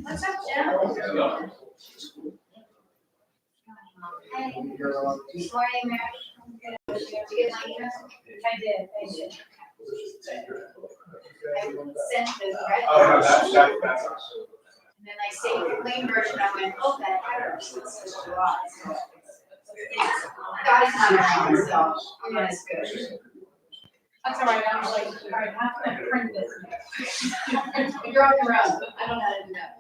What's up, Jim? Hey. Morning, Mary. Did you get my email? I did. I sent the red version. And then I saved the clean version. I went, oh, that header is such a lot. God is not around, so that's good. That's all right. I was like, all right, how can I print this? You're on your own. I don't know how to do that.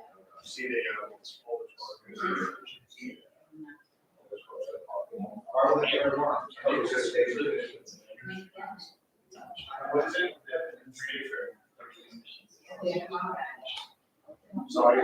Sorry.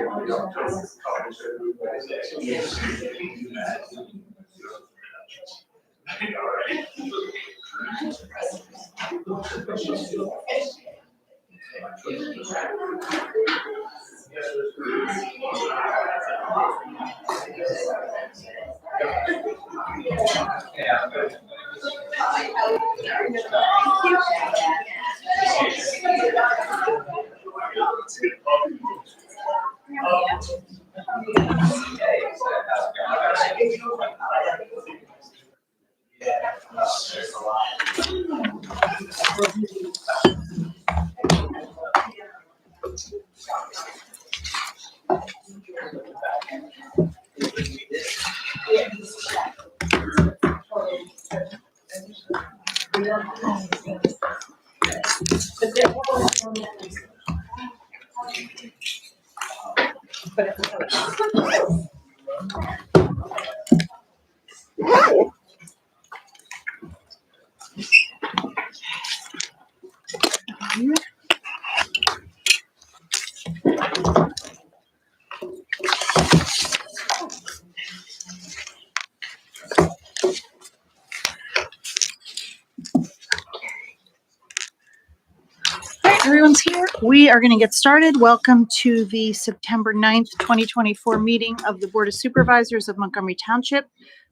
Everyone's here. We are going to get started. Welcome to the September 9th, 2024 meeting of the Board of Supervisors of Montgomery Township.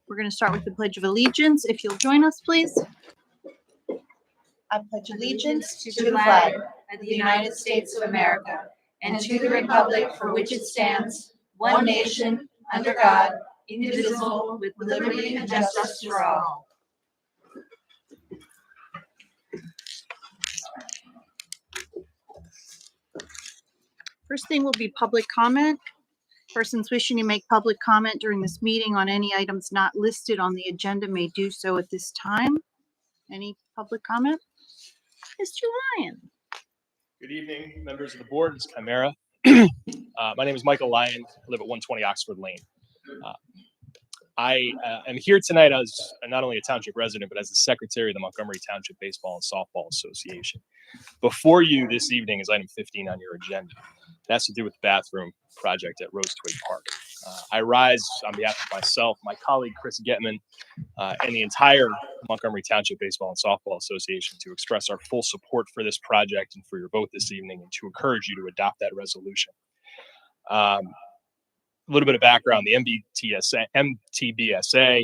We're going to start with the Pledge of Allegiance. If you'll join us, please. I pledge allegiance to the flag of the United States of America and to the republic for which it stands, one nation, under God, indivisible, with liberty and justice for all. First thing will be public comment. Persons wishing to make public comment during this meeting on any items not listed on the agenda may do so at this time. Any public comment? Mr. Lyon. Good evening, members of the board. It's Chimera. My name is Michael Lyon. I live at 120 Oxford Lane. I am here tonight as not only a township resident, but as the secretary of the Montgomery Township Baseball and Softball Association. Before you this evening is item 15 on your agenda. It has to do with the bathroom project at Rose Twig Park. I rise on behalf of myself, my colleague Chris Getman, and the entire Montgomery Township Baseball and Softball Association to express our full support for this project and for your vote this evening, and to encourage you to adopt that resolution. A little bit of background: the MTBSA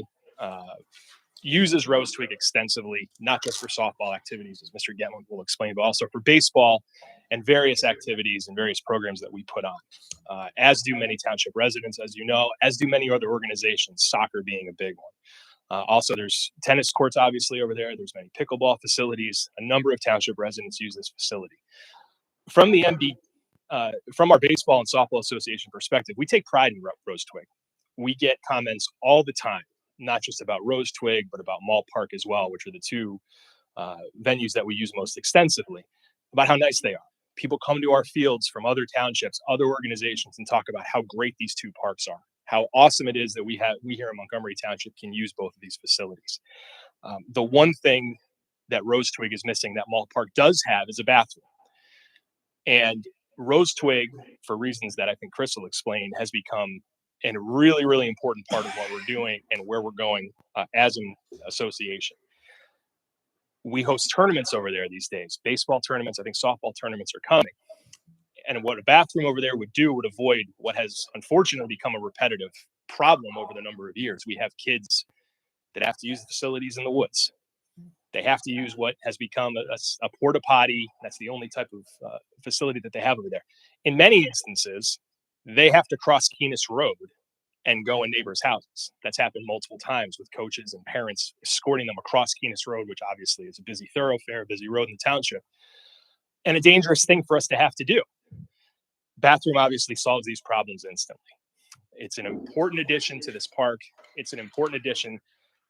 uses Rose Twig extensively, not just for softball activities, as Mr. Getman will explain, but also for baseball and various activities and various programs that we put on, as do many township residents, as you know, as do many other organizations, soccer being a big one. Also, there's tennis courts, obviously, over there. There's many pickleball facilities. A number of township residents use this facility. From the from our Baseball and Softball Association perspective, we take pride in Rose Twig. We get comments all the time, not just about Rose Twig, but about Mall Park as well, which are the two venues that we use most extensively, about how nice they are. People come to our fields from other townships, other organizations, and talk about how great these two parks are, how awesome it is that we here in Montgomery Township can use both of these facilities. The one thing that Rose Twig is missing that Mall Park does have is a bathroom. And Rose Twig, for reasons that I think Chris will explain, has become a really, really important part of what we're doing and where we're going as an association. We host tournaments over there these days, baseball tournaments. I think softball tournaments are coming. And what a bathroom over there would do would avoid what has unfortunately become a repetitive problem over the number of years. We have kids that have to use the facilities in the woods. They have to use what has become a porta potty. That's the only type of facility that they have over there. In many instances, they have to cross Keenest Road and go in neighbors' houses. That's happened multiple times with coaches and parents escorting them across Keenest Road, which obviously is a busy thoroughfare, a busy road in the township, and a dangerous thing for us to have to do. Bathroom obviously solves these problems instantly. It's an important addition to this park. It's an important addition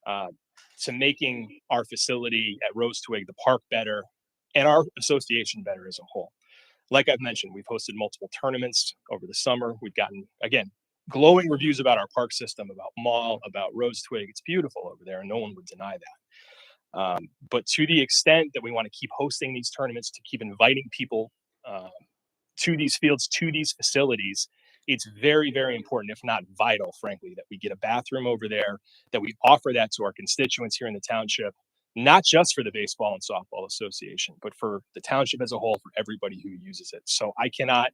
to making our facility at Rose Twig, the park, better, and our association better as a whole. Like I've mentioned, we've hosted multiple tournaments over the summer. We've gotten, again, glowing reviews about our park system, about Mall, about Rose Twig. It's beautiful over there, and no one would deny that. But to the extent that we want to keep hosting these tournaments, to keep inviting people to these fields, to these facilities, it's very, very important, if not vital, frankly, that we get a bathroom over there, that we offer that to our constituents here in the township, not just for the Baseball and Softball Association, but for the township as a whole, for everybody who uses it. So I cannot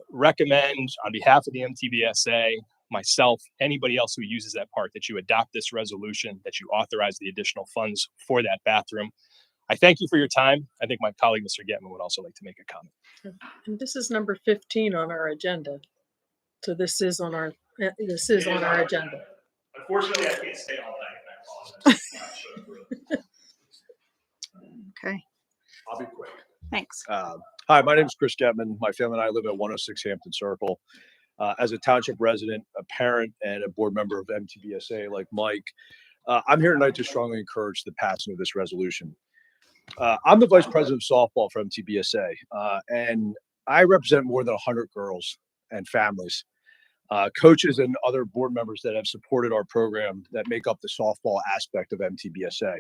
recommend, on behalf of the MTBSA, myself, anybody else who uses that park, that you adopt this resolution, that you authorize the additional funds for that bathroom. I thank you for your time. I think my colleague, Mr. Getman, would also like to make a comment. And this is number 15 on our agenda. So this is on our agenda. Unfortunately, I can't stay all night, and I apologize. Okay, I'll be quick. thanks. Hi, my name is Chris Getman. My family and I live at 106 Hampton Circle. As a township resident, a parent, and a board member of MTBSA like Mike, I'm here tonight to strongly encourage the passing of this resolution. I'm the vice president of softball for MTBSA, and I represent more than 100 girls and families, coaches and other board members that have supported our program that make up the softball aspect of MTBSA.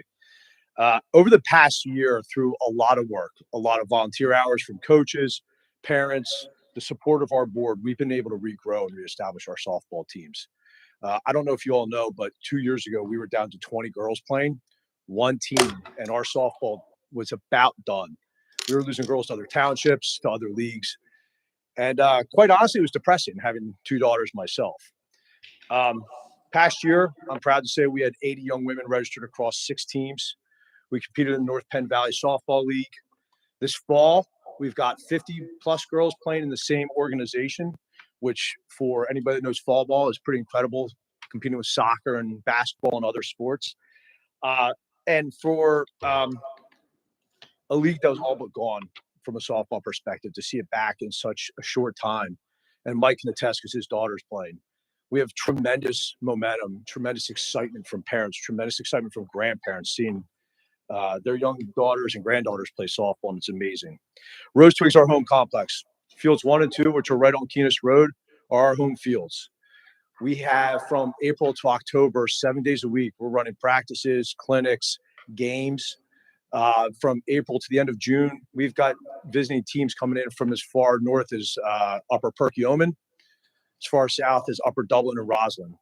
Over the past year, through a lot of work, a lot of volunteer hours from coaches, parents, the support of our board, we've been able to regrow and reestablish our softball teams. I don't know if you all know, but 2 years ago, we were down to 20 girls playing, one team, and our softball was about done. We were losing girls to other townships, to other leagues. And quite honestly, it was depressing having two daughters myself. Past year, I'm proud to say we had 80 young women registered across 6 teams. We competed in the North Penn Valley Softball League. This fall, we've got 50 plus girls playing in the same organization, which for anybody that knows fall ball is pretty incredible, competing with soccer and basketball and other sports. And for a league that was all but gone from a softball perspective, to see it back in such a short time, and Mike can attest because his daughter's playing. We have tremendous momentum, tremendous excitement from parents, tremendous excitement from grandparents seeing their young daughters and granddaughters play softball, and it's amazing. Rose Twig's our home complex. Fields 1 and 2, which are right on Keenest Road, are our home fields. We have from April to October, 7 days a week, we're running practices, clinics, games. From April to the end of June, we've got visiting teams coming in from as far north as Upper Perkiomen, as far south as Upper Dublin and Roslyn.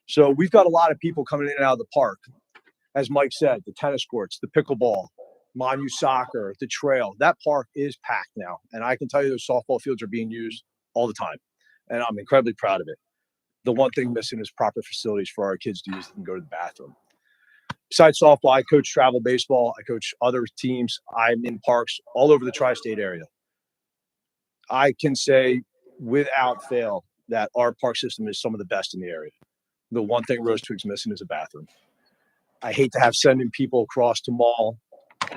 So we've got a lot of people coming in and out of the park. As Mike said, the tennis courts, the pickleball, Monu soccer, the trail, that park is packed now. And I can tell you those softball fields are being used all the time. And I'm incredibly proud of it. The one thing missing is proper facilities for our kids to use and go to the bathroom. Besides softball, I coach travel baseball. I coach other teams. I'm in parks all over the tri-state area. I can say without fail that our park system is some of the best in the area. The one thing Rose Twig's missing is a bathroom. I hate to have sending people across to Mall,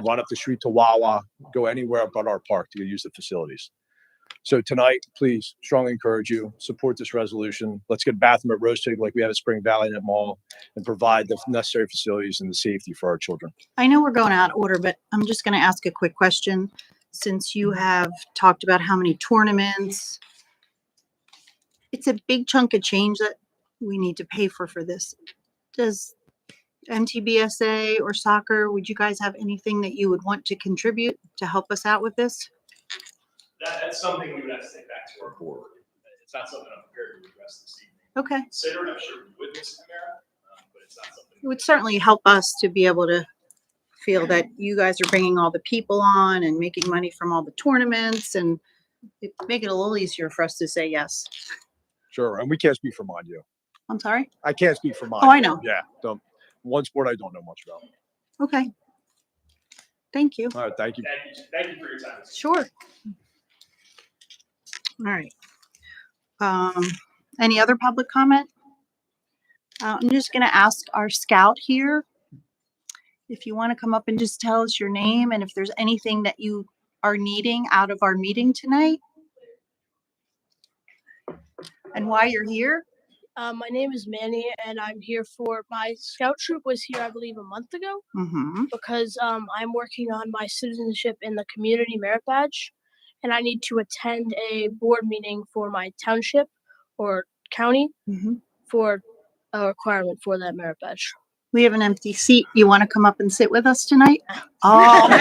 run up the street to Wawa, go anywhere but our park to use the facilities. So tonight, please strongly encourage you, support this resolution. Let's get a bathroom at Rose Twig like we have at Spring Valley and at Mall, and provide the necessary facilities and the safety for our children. I know we're going out of order, but I'm just going to ask a quick question. Since you have talked about how many tournaments, it's a big chunk of change that we need to pay for this. Does MTBSA or soccer, would you guys have anything that you would want to contribute to help us out with this? That's something we would have to take back to our board. It's not something I'm prepared to address this evening. Okay. Consider it, I'm sure we would, Ms. Camara, but it's not something. It would certainly help us to be able to feel that you guys are bringing all the people on and making money from all the tournaments, and make it a little easier for us to say yes. Sure, and we can't speak for Montgomery. I'm sorry? I can't speak for Montgomery. Oh, I know. Yeah, one sport I don't know much about. Okay. Thank you. All right, thank you. Thank you for your time. Sure. All right. Any other public comment? I'm just gonna ask our scout here if you want to come up and just tell us your name and if there's anything that you are needing out of our meeting tonight and why you're here. My name is Manny, and I'm here for my scout troop was here, I believe, a month ago Mm-hmm. because I'm working on my citizenship in the community merit badge, and I need to attend a board meeting for my township or county Mm-hmm. for a requirement for that merit badge. We have an empty seat. You want to come up and sit with us tonight? Oh, man.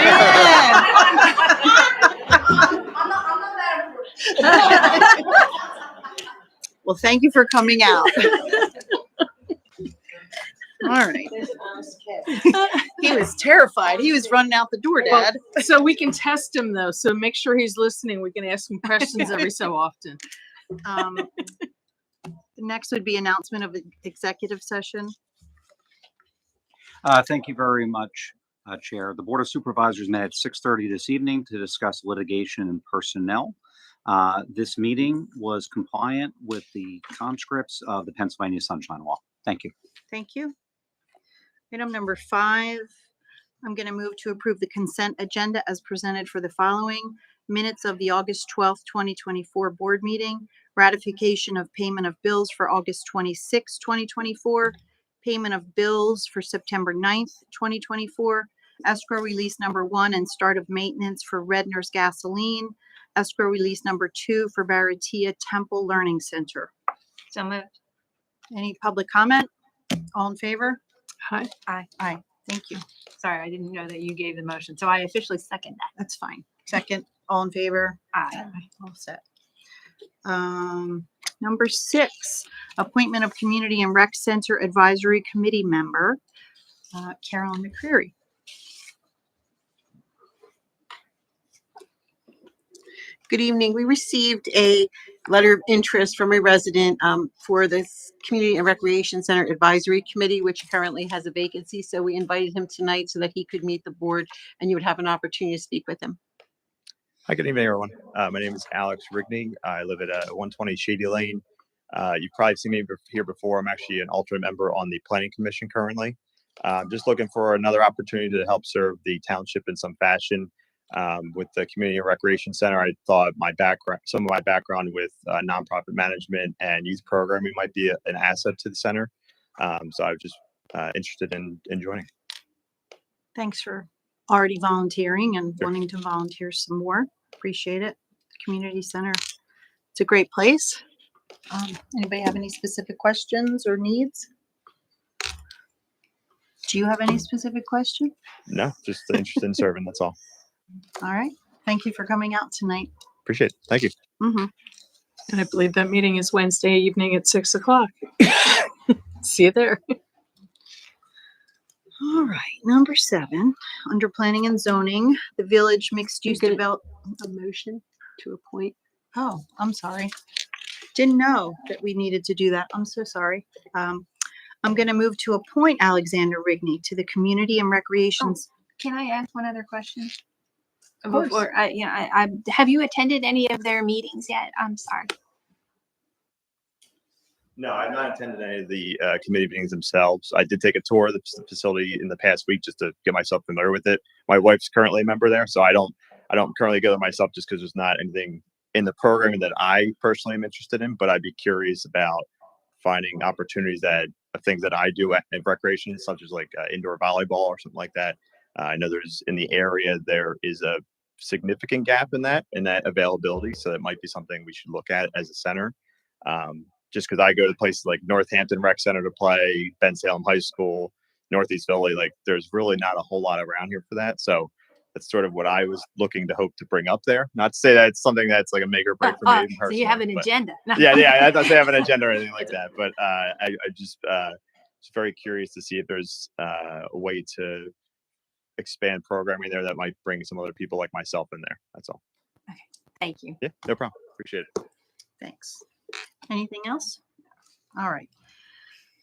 I'm not that important. Well, thank you for coming out. All right. He was terrified. He was running out the door, Well, Dad. So we can test him though. So make sure he's listening. We can ask him questions every so often. The next would be announcement of executive session. Thank you very much, Chair. The Board of Supervisors met at 6:30 this evening to discuss litigation and personnel. This meeting was compliant with the conscripts of the Pennsylvania Sunshine Law. Thank you. Thank you. Item number 5, I'm going to move to approve the consent agenda as presented for the following minutes of the August 12th, 2024 board meeting, ratification of payment of bills for August 26th, 2024, payment of bills for September 9th, 2024, escrow release number 1 and start of maintenance for Redner's Gasoline, escrow release number 2 for Baratia Temple Learning Center. So moved. Any public comment? All in favor? Hi. Aye. Thank you. Sorry, I didn't know that you gave the motion, so I officially second that. That's fine. Second, all in favor? Aye. All set. Number 6, appointment of Community and Rec Center Advisory Committee member, Carolyn McCreary. Good evening. We received a letter of interest from a resident for this Community and Recreation Center Advisory Committee, which currently has a vacancy. So we invited him tonight so that he could meet the board and you would have an opportunity to speak with him. Hi, good evening, everyone. My name is Alex Rigney. I live at 120 Shady Lane. You've probably seen me here before. I'm actually an alternate member on the Planning Commission currently. Just looking for another opportunity to help serve the township in some fashion. With the Community and Recreation Center, I thought some of my background with nonprofit management and youth programming might be an asset to the center. So I was just interested in joining. Thanks for already volunteering and Sure. wanting to volunteer some more. Appreciate it. The community center, it's a great place. Anybody have any specific questions or needs? Do you have any specific question? No, just interested in serving. That's all. All right. Thank you for coming out tonight. Appreciate it. Thank you. Mm-hmm. And I believe that meeting is Wednesday evening at 6:00. See you there. All right. Number 7, under planning and zoning, the village mixed use gonna- develop. A motion to appoint. Oh, I'm sorry. Didn't know that we needed to do that. I'm so sorry. I'm going to move to appoint Alexander Rigney to the Community and Recreations. Can I ask one other question? Of course. Before, I have you attended any of their meetings yet? I'm sorry. No, I've not attended any of the committee meetings themselves. I did take a tour of the facility in the past week just to get myself familiar with it. My wife's currently a member there, so I don't currently go there myself just because there's not anything in the program that I personally am interested in. But I'd be curious about finding opportunities of things that I do at recreation, such as like indoor volleyball or something like that. I know there's in the area there is a significant gap in that availability, so it might be something we should look at as a center. Just because I go to places like Northampton Rec Center to play, Ben Salem High School, Northeast Philly, like there's really not a whole lot around here for that. So that's sort of what I was looking to hope to bring up there. Not to say that it's something that's like a make or break for me. So you have an agenda. Yeah, I don't say I have an agenda or anything like that. But I just very curious to see if there's a way to expand programming there that might bring some other people like myself in there. That's all. Thank you. Yeah, no problem. Appreciate it. Thanks. Anything else? All right.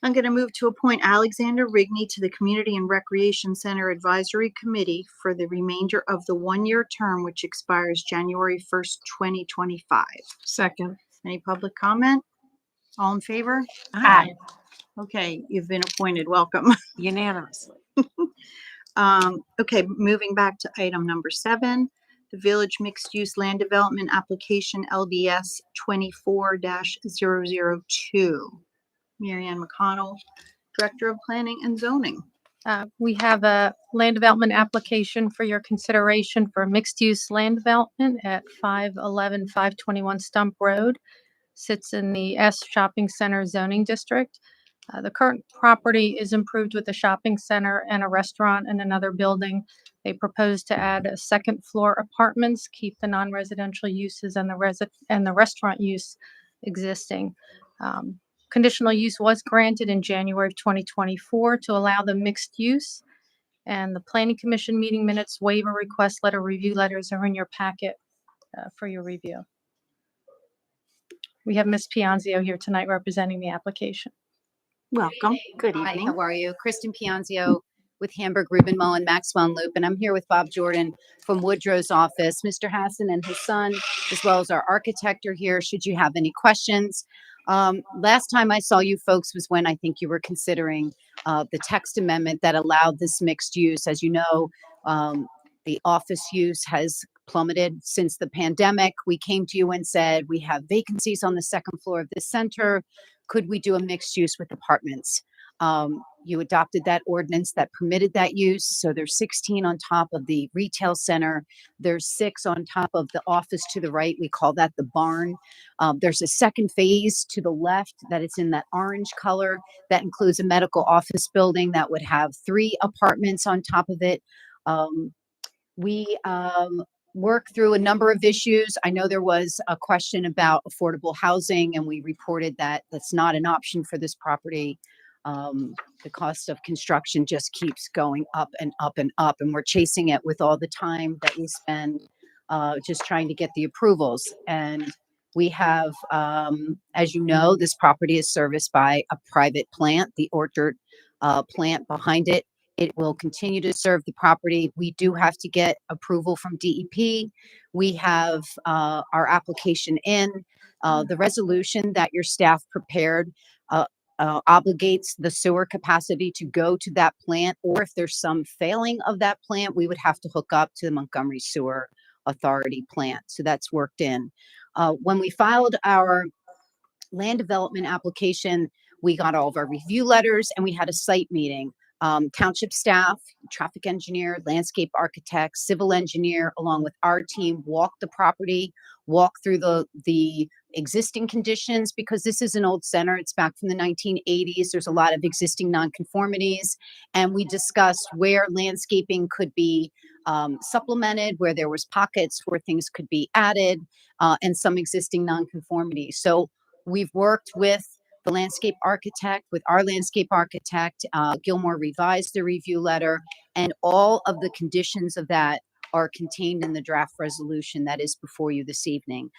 I'm going to move to appoint Alexander Rigney to the Community and Recreation Center Advisory Committee for the remainder of the one-year term, which expires January 1st, 2025. Second. Any public comment? All in favor? Aye. Okay, you've been appointed. Welcome. Unanimously. Okay, moving back to item number 7, the Village Mixed Use Land Development Application LDS 24-002. Mary Ann McConnell, Director of Planning and Zoning. We have a land development application for your consideration for mixed-use land development at 511 521 Stump Road. Sits in the S Shopping Center zoning district. The current property is improved with a shopping center and a restaurant and another building. They propose to add a second floor apartments, keep the non-residential uses and the restaurant use existing. Conditional use was granted in January of 2024 to allow the mixed use. And the Planning Commission meeting minutes, waiver request letter, review letters are in your packet for your review. We have Ms. Pianzio here tonight representing the application. Welcome. Good Hi, evening. how are you? Kristen Pianzio with Hamburg, Rubin, Moen, Maxwell, and Loop, and I'm here with Bob Jordan from Woodrow's office. Mr. Hassan and his son, as well as our architect, are here should you have any questions. Last time I saw you folks was when I think you were considering the text amendment that allowed this mixed use. As you know, the office use has plummeted since the pandemic. We came to you and said, we have vacancies on the second floor of this center. Could we do a mixed use with apartments? You adopted that ordinance that permitted that use. So there's 16 on top of the retail center. There's 6 on top of the office to the right. We call that the barn. There's a second phase to the left that is in that orange color. That includes a medical office building that would have 3 apartments on top of it. We work through a number of issues. I know there was a question about affordable housing, and we reported that that's not an option for this property. The cost of construction just keeps going up and up and up, and we're chasing it with all the time that we spend just trying to get the approvals. And we have, as you know, this property is serviced by a private plant, the Orchard plant behind it. It will continue to serve the property. We do have to get approval from DEP. We have our application in. The resolution that your staff prepared obligates the sewer capacity to go to that plant, or if there's some failing of that plant, we would have to hook up to the Montgomery Sewer Authority plant. So that's worked in. When we filed our land development application, we got all of our review letters and we had a site meeting. Township staff, traffic engineer, landscape architect, civil engineer, along with our team, walked the property, walked through the existing conditions, because this is an old center. It's back from the 1980s. There's a lot of existing nonconformities, and we discussed where landscaping could be supplemented, where there was pockets where things could be added, and some existing nonconformities. So we've worked with the landscape architect, with our landscape architect. Gilmore revised the review letter, and all of the conditions of that are contained in the draft resolution that is before you this evening.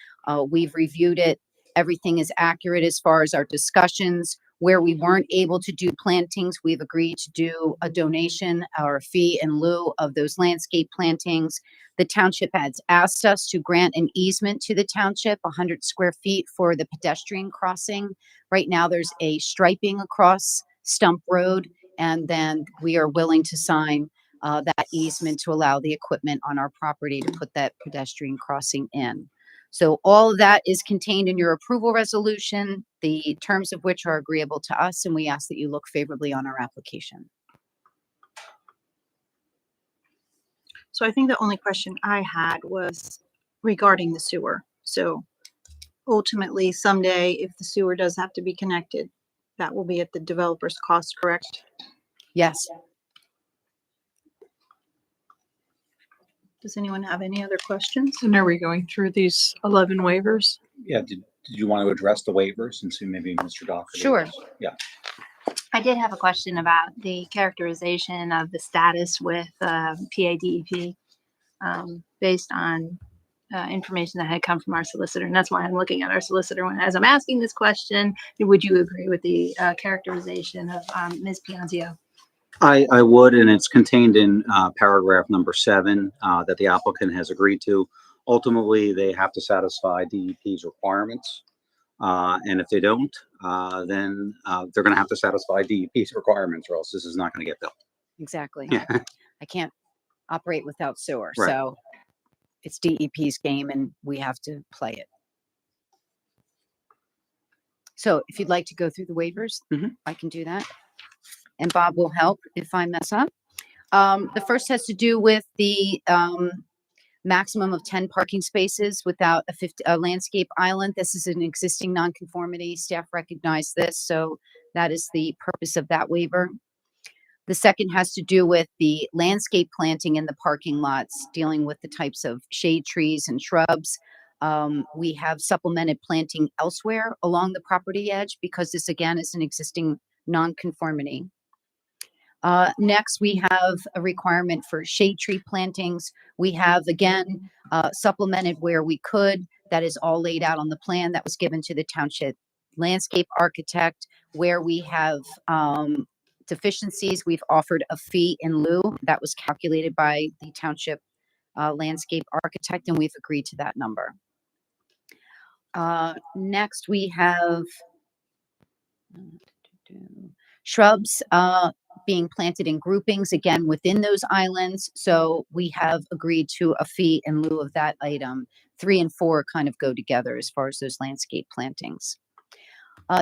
We've reviewed it. Everything is accurate as far as our discussions. Where we weren't able to do plantings, we've agreed to do a donation or a fee in lieu of those landscape plantings. The township has asked us to grant an easement to the township, 100 square feet, for the pedestrian crossing. Right now, there's a striping across Stump Road, and then we are willing to sign that easement to allow the equipment on our property to put that pedestrian crossing in. So all of that is contained in your approval resolution, the terms of which are agreeable to us, and we ask that you look favorably on our application. So I think the only question I had was regarding the sewer. So ultimately, someday, if the sewer does have to be connected, that will be at the developer's cost, correct? Yes. Does anyone have any other questions? And are we going through these 11 waivers? Yeah, did you want to address the waivers and see maybe Mr. Doherty? Sure. Yeah. I did have a question about the characterization of the status with PADEP based on information that had come from our solicitor. And that's why I'm looking at our solicitor as I'm asking this question. Would you agree with the characterization of Ms. Pianzio? I would, and it's contained in paragraph number 7 that the applicant has agreed to. Ultimately, they have to satisfy DEP's requirements. And if they don't, then they're going to have to satisfy DEP's requirements, or else this is not going to get built. Exactly. Yeah. I can't operate without sewer. Right. So it's DEP's game and we have to play it. So if you'd like to go through the waivers, I can do that. And Bob will help if I mess up. The first has to do with the maximum of 10 parking spaces without a landscape island. This is an existing nonconformity. Staff recognized this, so that is the purpose of that waiver. The second has to do with the landscape planting in the parking lots, dealing with the types of shade trees and shrubs. We have supplemented planting elsewhere along the property edge because this again is an existing nonconformity. Next, we have a requirement for shade tree plantings. We have, again, supplemented where we could. That is all laid out on the plan that was given to the township landscape architect. Where we have deficiencies, we've offered a fee in lieu that was calculated by the township landscape architect, and we've agreed to that number. Next, we have shrubs being planted in groupings, again, within those islands. So we have agreed to a fee in lieu of that item. 3 and 4 kind of go together as far as those landscape plantings.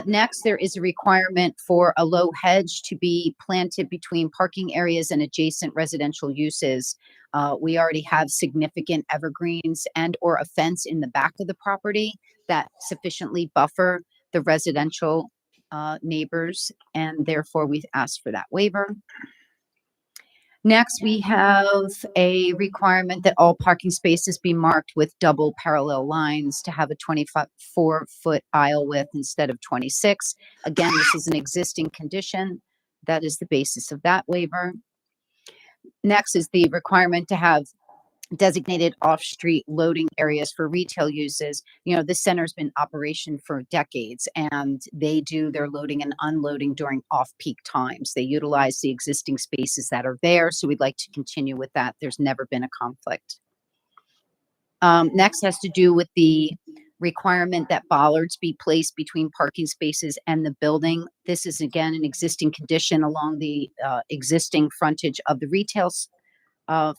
Next, there is a requirement for a low hedge to be planted between parking areas and adjacent residential uses. We already have significant evergreens and or a fence in the back of the property that sufficiently buffer the residential neighbors, and therefore we've asked for that waiver. Next, we have a requirement that all parking spaces be marked with double parallel lines to have a 24-foot aisle width instead of 26. Again, this is an existing condition. That is the basis of that waiver. Next is the requirement to have designated off-street loading areas for retail uses. You know, this center's been in operation for decades, and they do their loading and unloading during off-peak times. They utilize the existing spaces that are there, so we'd like to continue with that. There's never been a conflict. Next has to do with the requirement that bollards be placed between parking spaces and the building. This is, again, an existing condition along the existing frontage of the retail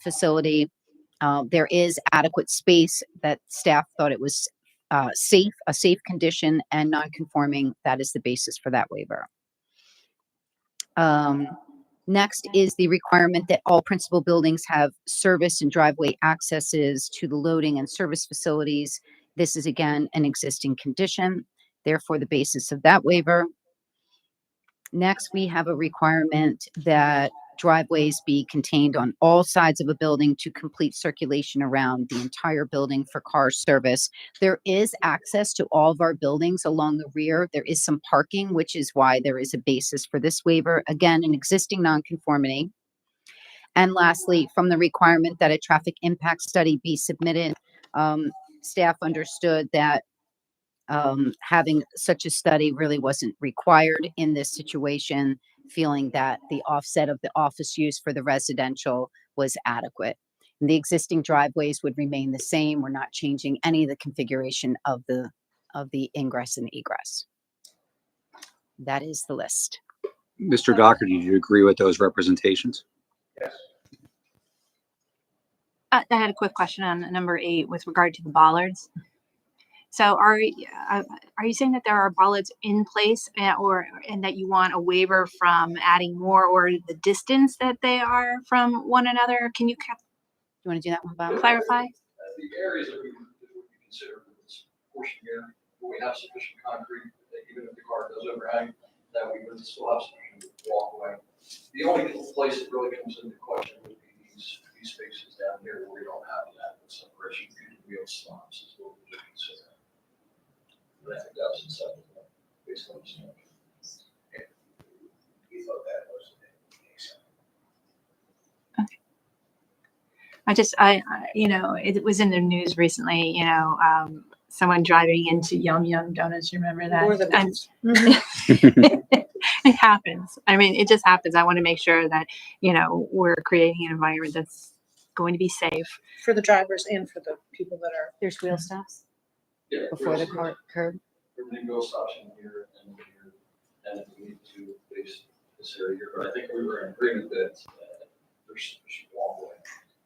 facility. There is adequate space that staff thought it was a safe condition and non-conforming. That is the basis for that waiver. Next is the requirement that all principal buildings have service and driveway accesses to the loading and service facilities. This is, again, an existing condition, therefore the basis of that waiver. Next, we have a requirement that driveways be contained on all sides of a building to complete circulation around the entire building for car service. There is access to all of our buildings along the rear. There is some parking, which is why there is a basis for this waiver. Again, an existing nonconformity. And lastly, from the requirement that a traffic impact study be submitted, staff understood that having such a study really wasn't required in this situation, feeling that the offset of the office use for the residential was adequate. And the existing driveways would remain the same. We're not changing any of the configuration of the ingress and egress. That is the list. Mr. Doherty, do you agree with those representations? Yes. I had a quick question on number 8 with regard to the bollards. So are you saying that there are bollards in place and that you want a waiver from adding more, or the distance that they are from one another? Can you want to do that one, Bob? Clarify? The areas that we would consider for this portion here, where we have sufficient concrete that even if the car does overhang, that we would still have sufficient walkway. The only place that really comes into question would be these spaces down here where we don't have that separation due to wheel stops is what we would consider. But I think that was in seven, based on the smoke. We thought that was It was in the news recently, someone driving into Yum Yum Donuts. You remember that? Or the It happens. I mean, it just happens. I want to make sure that, we're creating an environment that's going to be safe. For the drivers and for the people that are. There's wheel stops Yeah. before the wheel curb. Everything goes stops in here and here, and we need to face this area here. But I think we were in agreement that there's sufficient walkway,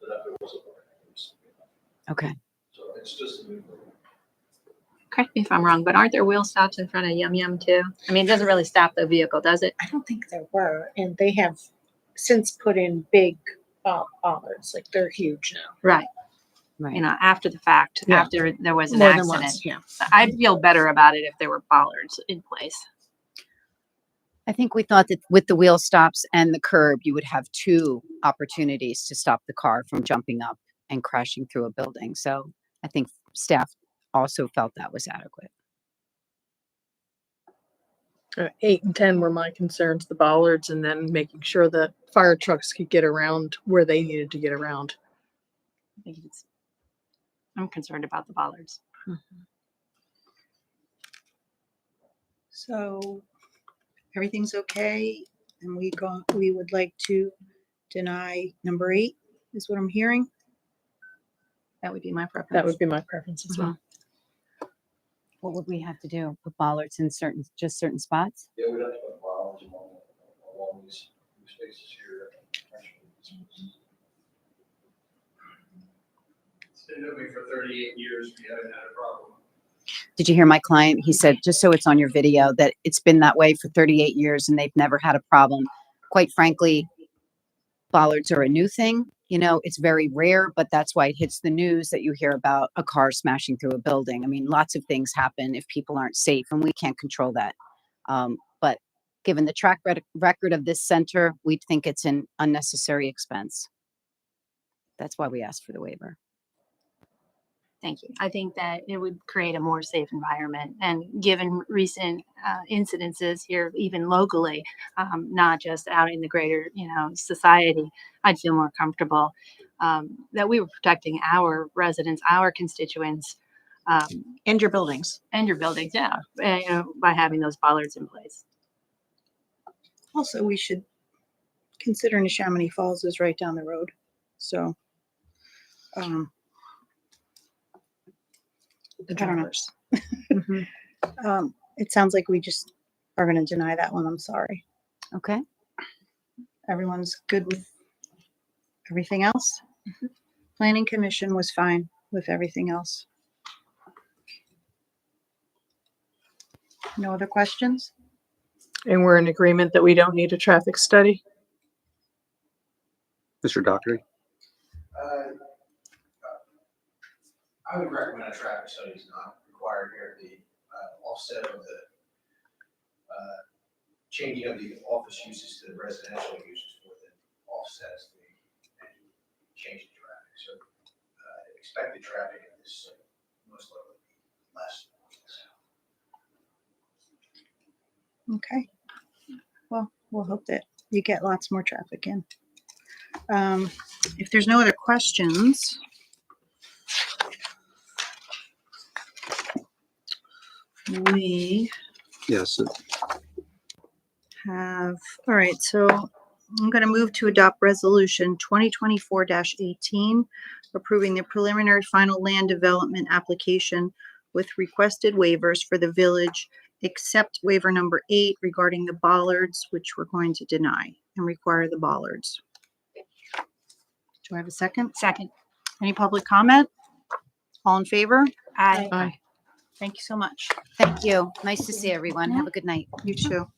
that if there was a parking, there's. Okay. So it's just a new. Correct me if I'm wrong, but aren't there wheel stops in front of Yum Yum too? I mean, it doesn't really stop the vehicle, does it? I don't think there were, and they have since put in big bollards, like they're huge now. Right. Right. After the fact, Yeah. after there was an More than accident. once, yeah. I'd feel better about it if there were bollards in place. I think we thought that with the wheel stops and the curb, you would have 2 opportunities to stop the car from jumping up and crashing through a building. So I think staff also felt that was adequate. 8 and 10 were my concerns, the bollards, and then making sure that fire trucks could get around where they needed to get around. I'm concerned about the bollards. So everything's okay, and we would like to deny number 8, is what I'm hearing. That would be my preference. That would be my preference as well. What would we have to do? Put bollards in certain spots? Yeah, we'd have to put bollards along these spaces here. It's been moving for 38 years. We haven't had a problem. Did you hear my client? He said, just so it's on your video, that it's been that way for 38 years and they've never had a problem. Quite frankly, bollards are a new thing. It's very rare, but that's why it hits the news that you hear about a car smashing through a building. I mean, lots of things happen if people aren't safe, and we can't control that. But given the track record of this center, we think it's an unnecessary expense. That's why we asked for the waiver. Thank you. I think that it would create a more safe environment, and given recent incidences here, even locally, not just out in the greater, society, I'd feel more comfortable that we were protecting our residents, our constituents, And your buildings. yeah, by having those bollards in place. Also, we should consider Neshaminy Falls is right down the road. So, The I don't know. drivers. It sounds like we just are going to deny that one. I'm sorry. Okay. Everyone's good with everything else? Planning Commission was fine with everything else. No other questions? And we're in agreement that we don't need a traffic study. Mr. Dockery? I would recommend a traffic study is not required here. The offset of the changing of the office uses to the residential uses for the offsets the change in traffic. So expected traffic in this most likely be less. Okay. Well, we'll hope that you get lots more traffic in. If there's no other questions, we Yes. have, all right, so I'm going to move to adopt resolution 2024-18, approving the preliminary final land development application with requested waivers for the village, except waiver number 8 regarding the bollards, which we're going to deny and require the bollards. Do I have a second? Second. Any public comment? All in favor? Aye. Aye. Thank you so much. Thank you. Nice to see everyone. Have a good night. You too.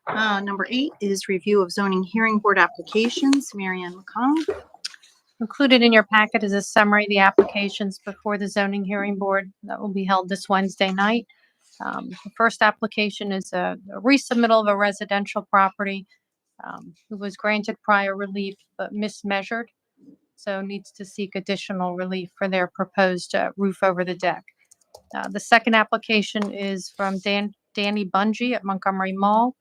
Number 8 is review of zoning hearing board applications. Mary Ann McConnell. Included in your packet is a summary of the applications before the zoning hearing board that will be held this Wednesday night. The first application is a resubmittal of a residential property who was granted prior relief but mismeasured, so needs to seek additional relief for their proposed roof over the deck. The second application is from Danny Bungie at Montgomery Mall.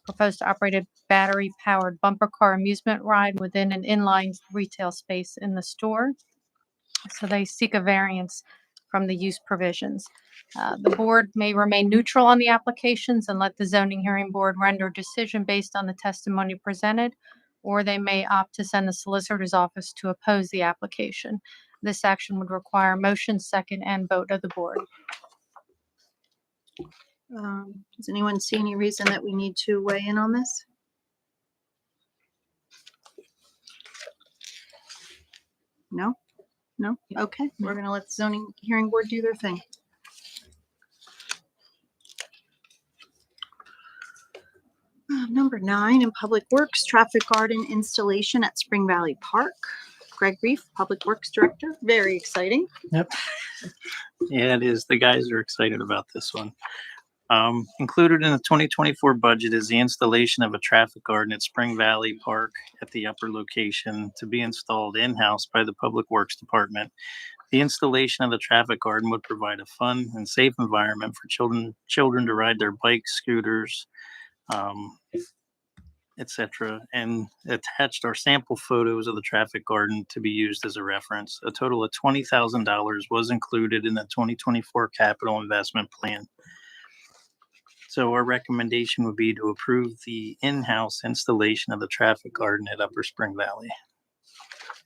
Proposed to operate a battery-powered bumper car amusement ride within an inline retail space in the store. So they seek a variance from the use provisions. The board may remain neutral on the applications and let the zoning hearing board render a decision based on the testimony presented, or they may opt to send the solicitor's office to oppose the application. This action would require motion, second, and vote of the board. Does anyone see any reason that we need to weigh in on this? No? No? Okay, we're gonna let the zoning hearing board do their thing. Number 9, in Public Works, traffic garden installation at Spring Valley Park. Greg Reef, Public Works Director, very exciting. Yep. Yeah, it is. The guys are excited about this one. Included in the 2024 budget is the installation of a traffic garden at Spring Valley Park at the upper location to be installed in-house by the Public Works Department. The installation of the traffic garden would provide a fun and safe environment for children to ride their bikes, scooters, etc. And attached are sample photos of the traffic garden to be used as a reference. A total of $20,000 was included in the 2024 capital investment plan. So our recommendation would be to approve the in-house installation of the traffic garden at Upper Spring Valley.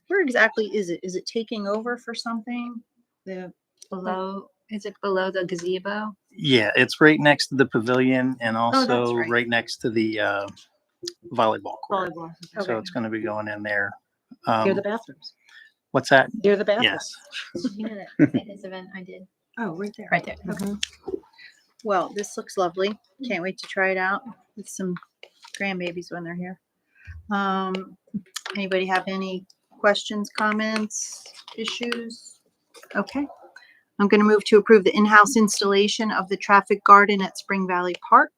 Where exactly is it? Is it taking over for something? Is it below the gazebo? Yeah, it's right next to the pavilion and that's also right. right next to the volleyball court. Volleyball. So Okay. it's going to be going in there. Near the bathrooms. What's that? Near the bathrooms. Yes. You know that fitness event I did? Oh, right there. Right there. Okay. Well, this looks lovely. Can't wait to try it out with some grandbabies when they're here. Anybody have any questions, comments, issues? Okay. I'm going to move to approve the in-house installation of the traffic garden at Spring Valley Park.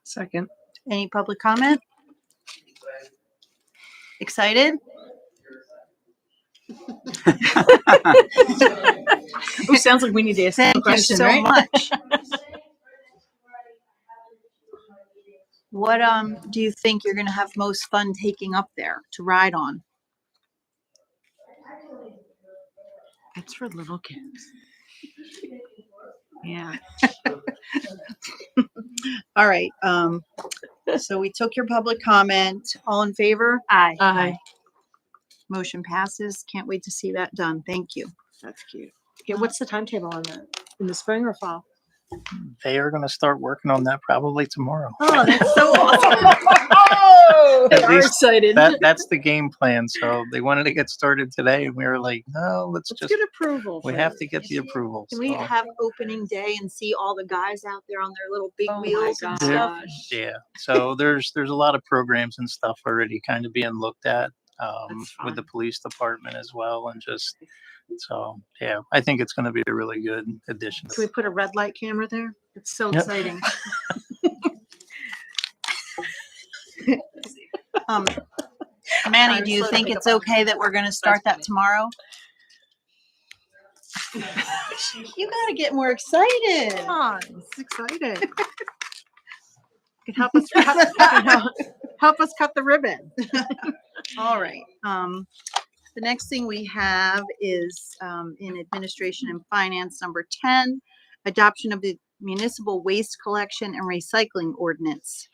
Second. Any public comment? Excited? Ooh, sounds like we need to ask a Thank you question, so right? much. What do you think you're gonna have most fun taking up there to ride on? It's for little kids. Yeah. All right, so we took your public comment. All in favor? Aye. Aye. Motion passes. Can't wait to see that done. Thank you. That's cute. Okay, what's the timetable on that? In the spring or fall? They are going to start working on that probably tomorrow. Oh, that's so awesome. Oh, At they are least excited. That's the game plan. So they wanted to get started today, and we were like, no, let's Let's just, get approval. we for have it. to get the approval. Can we so- have opening day and see all the guys out there on their little big Oh my wheels and stuff? Yeah, so there's a lot of programs and stuff already kind of being looked at with the police department as well, and just so yeah, I think it's going to be a really good addition. Can we put a red light camera there? It's so Yep. exciting. Manny, I'm do you slow to think pick it's up on okay that we're gonna start that tomorrow? You gotta get more excited. Come on, it's excited. Can help us cut, help us cut the ribbon. All right, the next thing we have is, in Administration and Finance, number 10, adoption of the Municipal Waste Collection and Recycling Ordinance.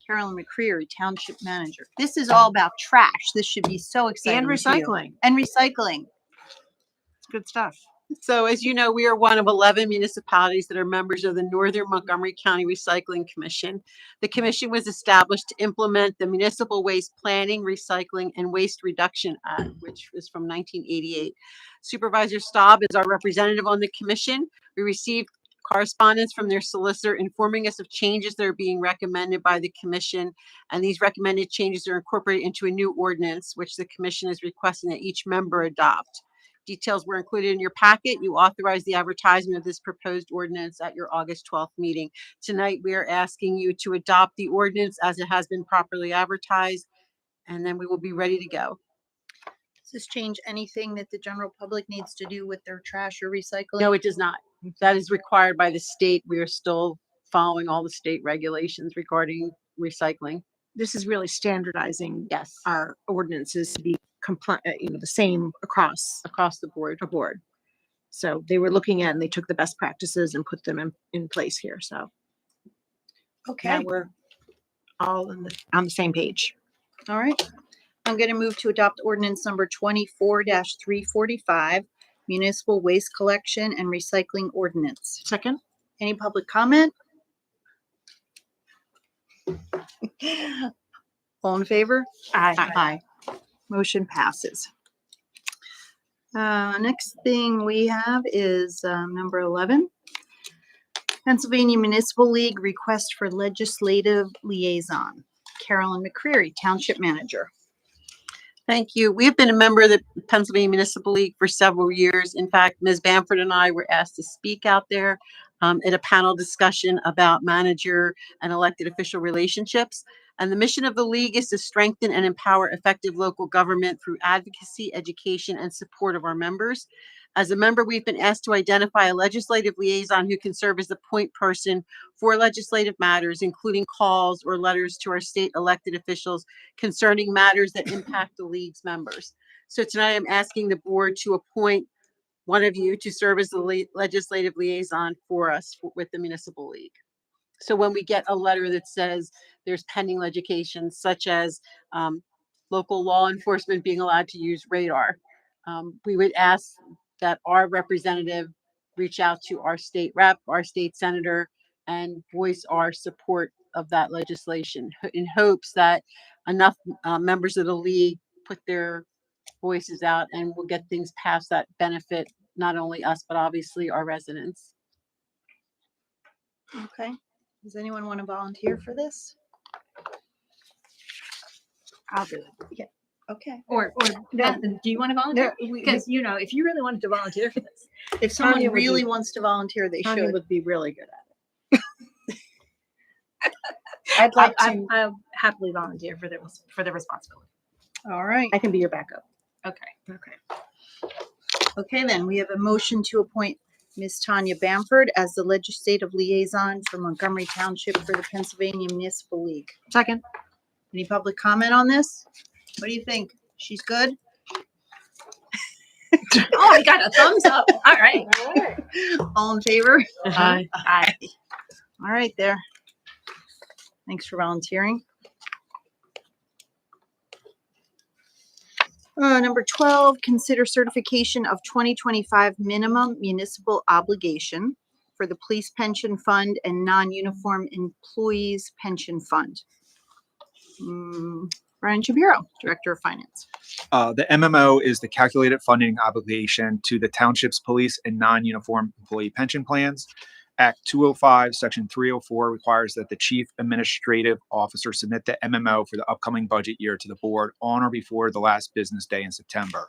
Carolyn McCreary, Township Manager. This is all about trash. This should be so exciting. And to you. recycling. And recycling. It's good stuff. So as you know, we are one of 11 municipalities that are members of the Northern Montgomery County Recycling Commission. The commission was established to implement the Municipal Waste Planning, Recycling, and Waste Reduction Act, which is from 1988. Supervisor Staub is our representative on the commission. We received correspondence from their solicitor informing us of changes that are being recommended by the commission. And these recommended changes are incorporated into a new ordinance, which the commission is requesting that each member adopt. Details were included in your packet. You authorized the advertisement of this proposed ordinance at your August 12th meeting. Tonight, we are asking you to adopt the ordinance as it has been properly advertised, and then we will be ready to go. Does this change anything that the general public needs to do with their trash or recycling? No, it does not. That is required by the state. We are still following all the state regulations regarding recycling. This is really standardizing Yes, our ordinances to be compliant, the same across the board. a board. So they were looking at and they took the best practices and put them in place here. So now Okay, we're all on the same page. all right. I'm going to move to adopt ordinance number 24-345, municipal waste collection and recycling ordinance. Second. Any public comment? All in favor? Aye. Motion passes. Next thing we have is number 11. Pennsylvania Municipal League request for legislative liaison. Carolyn McCreary, Township Manager. Thank you. We have been a member of the Pennsylvania Municipal League for several years. In fact, Ms. Bamford and I were asked to speak out there at a panel discussion about manager and elected official relationships. And the mission of the league is to strengthen and empower effective local government through advocacy, education, and support of our members. As a member, we've been asked to identify a legislative liaison who can serve as the point person for legislative matters, including calls or letters to our state elected officials concerning matters that impact the league's members. So tonight I'm asking the board to appoint one of you to serve as the legislative liaison for us with the municipal league. So when we get a letter that says there's pending legislation such as local law enforcement being allowed to use radar, we would ask that our representative reach out to our state rep, our state senator, and voice our support of that legislation in hopes that enough members of the league put their voices out and we'll get things passed that benefit not only us, but obviously our residents. Okay. Does anyone want to volunteer for this? I'll do it. Yeah. Okay. Or Beth, do you want to volunteer? Because, if you really wanted to volunteer for this. If someone Tanya would really be- wants to volunteer, they Tanya should. would be really good at I'd like to. I'll happily volunteer for the responsibility. All right. it. I can be your backup. Okay. Okay, then we have a motion to appoint Ms. Tanya Bamford as the legislative liaison for Montgomery Township for the Pennsylvania Municipal League. Second. Any public comment on this? What do you think? She's good? Oh, I got a thumbs up. All right. All in favor? Aye. Aye. All right there. Thanks for volunteering. Number 12, consider certification of 2025 minimum municipal obligation for the police pension fund and non-uniform employees pension fund. Brian Shabiro, Director of Finance. The MMO is the calculated funding obligation to the township's police and non-uniform employee pension plans. Act 205, Section 304 requires that the chief administrative officer submit the MMO for the upcoming budget year to the board on or before the last business day in September.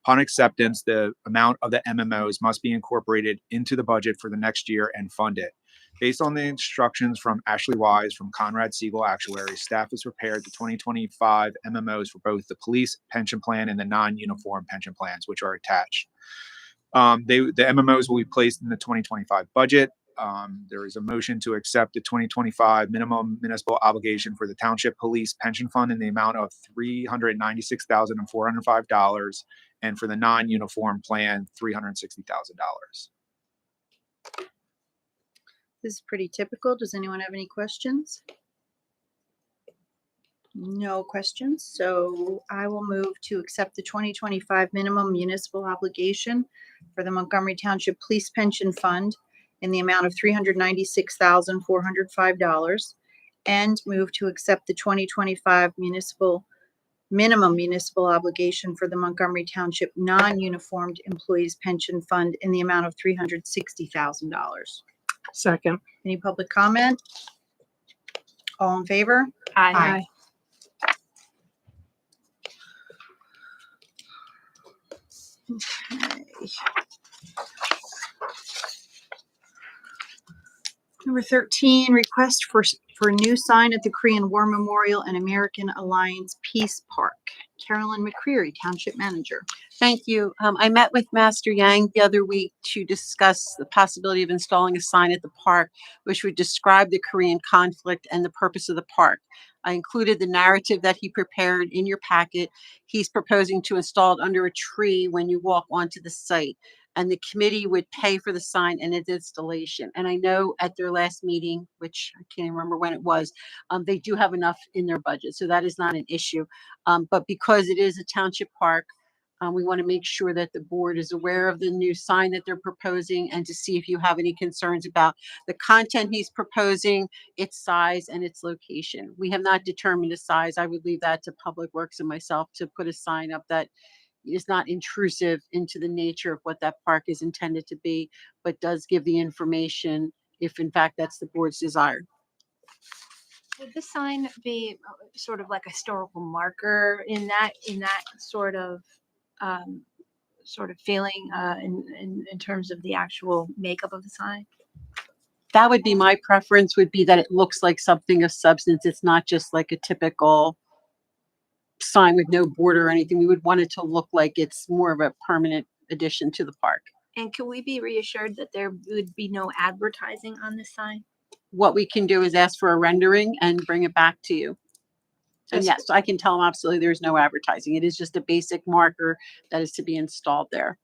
Upon acceptance, the amount of the MMOs must be incorporated into the budget for the next year and funded. Based on the instructions from Ashley Wise from Conrad Siegel Actuary, staff has prepared the 2025 MMOs for both the police pension plan and the non-uniform pension plans, which are attached. The MMOs will be placed in the 2025 budget. There is a motion to accept the 2025 minimum municipal obligation for the Township Police Pension Fund in the amount of $396,405, and for the non-uniform plan, $360,000. This is pretty typical. Does anyone have any questions? No questions. So I will move to accept the 2025 minimum municipal obligation for the Montgomery Township Police Pension Fund in the amount of $396,405 and move to accept the 2025 minimum municipal obligation for the Montgomery Township non-uniformed employees pension fund in the amount of $360,000. Second. Any public comment? All in favor? Aye. Okay. Number 13, request for new sign at the Korean War Memorial and American Alliance Peace Park. Carolyn McCreary, Township Manager. Thank you. I met with Master Yang the other week to discuss the possibility of installing a sign at the park, which would describe the Korean conflict and the purpose of the park. I included the narrative that he prepared in your packet. He's proposing to install it under a tree when you walk onto the site, and the committee would pay for the sign and its installation. And I know at their last meeting, which I can't remember when it was, they do have enough in their budget, so that is not an issue. But because it is a township park, we want to make sure that the board is aware of the new sign that they're proposing and to see if you have any concerns about the content he's proposing, its size, and its location. We have not determined a size. I would leave that to Public Works and myself to put a sign up that is not intrusive into the nature of what that park is intended to be, but does give the information if in fact that's the board's desire. Would the sign be sort of like a historical marker in that sort of feeling in terms of the actual makeup of the sign? That would be my preference, would be that it looks like something of substance. It's not just like a typical sign with no border or anything. We would want it to look like it's more of a permanent addition to the park. And can we be reassured that there would be no advertising on this sign? What we can do is ask for a rendering and bring it back to you. And yes, I can tell them absolutely there's no advertising. It is just a basic marker that is to be installed there.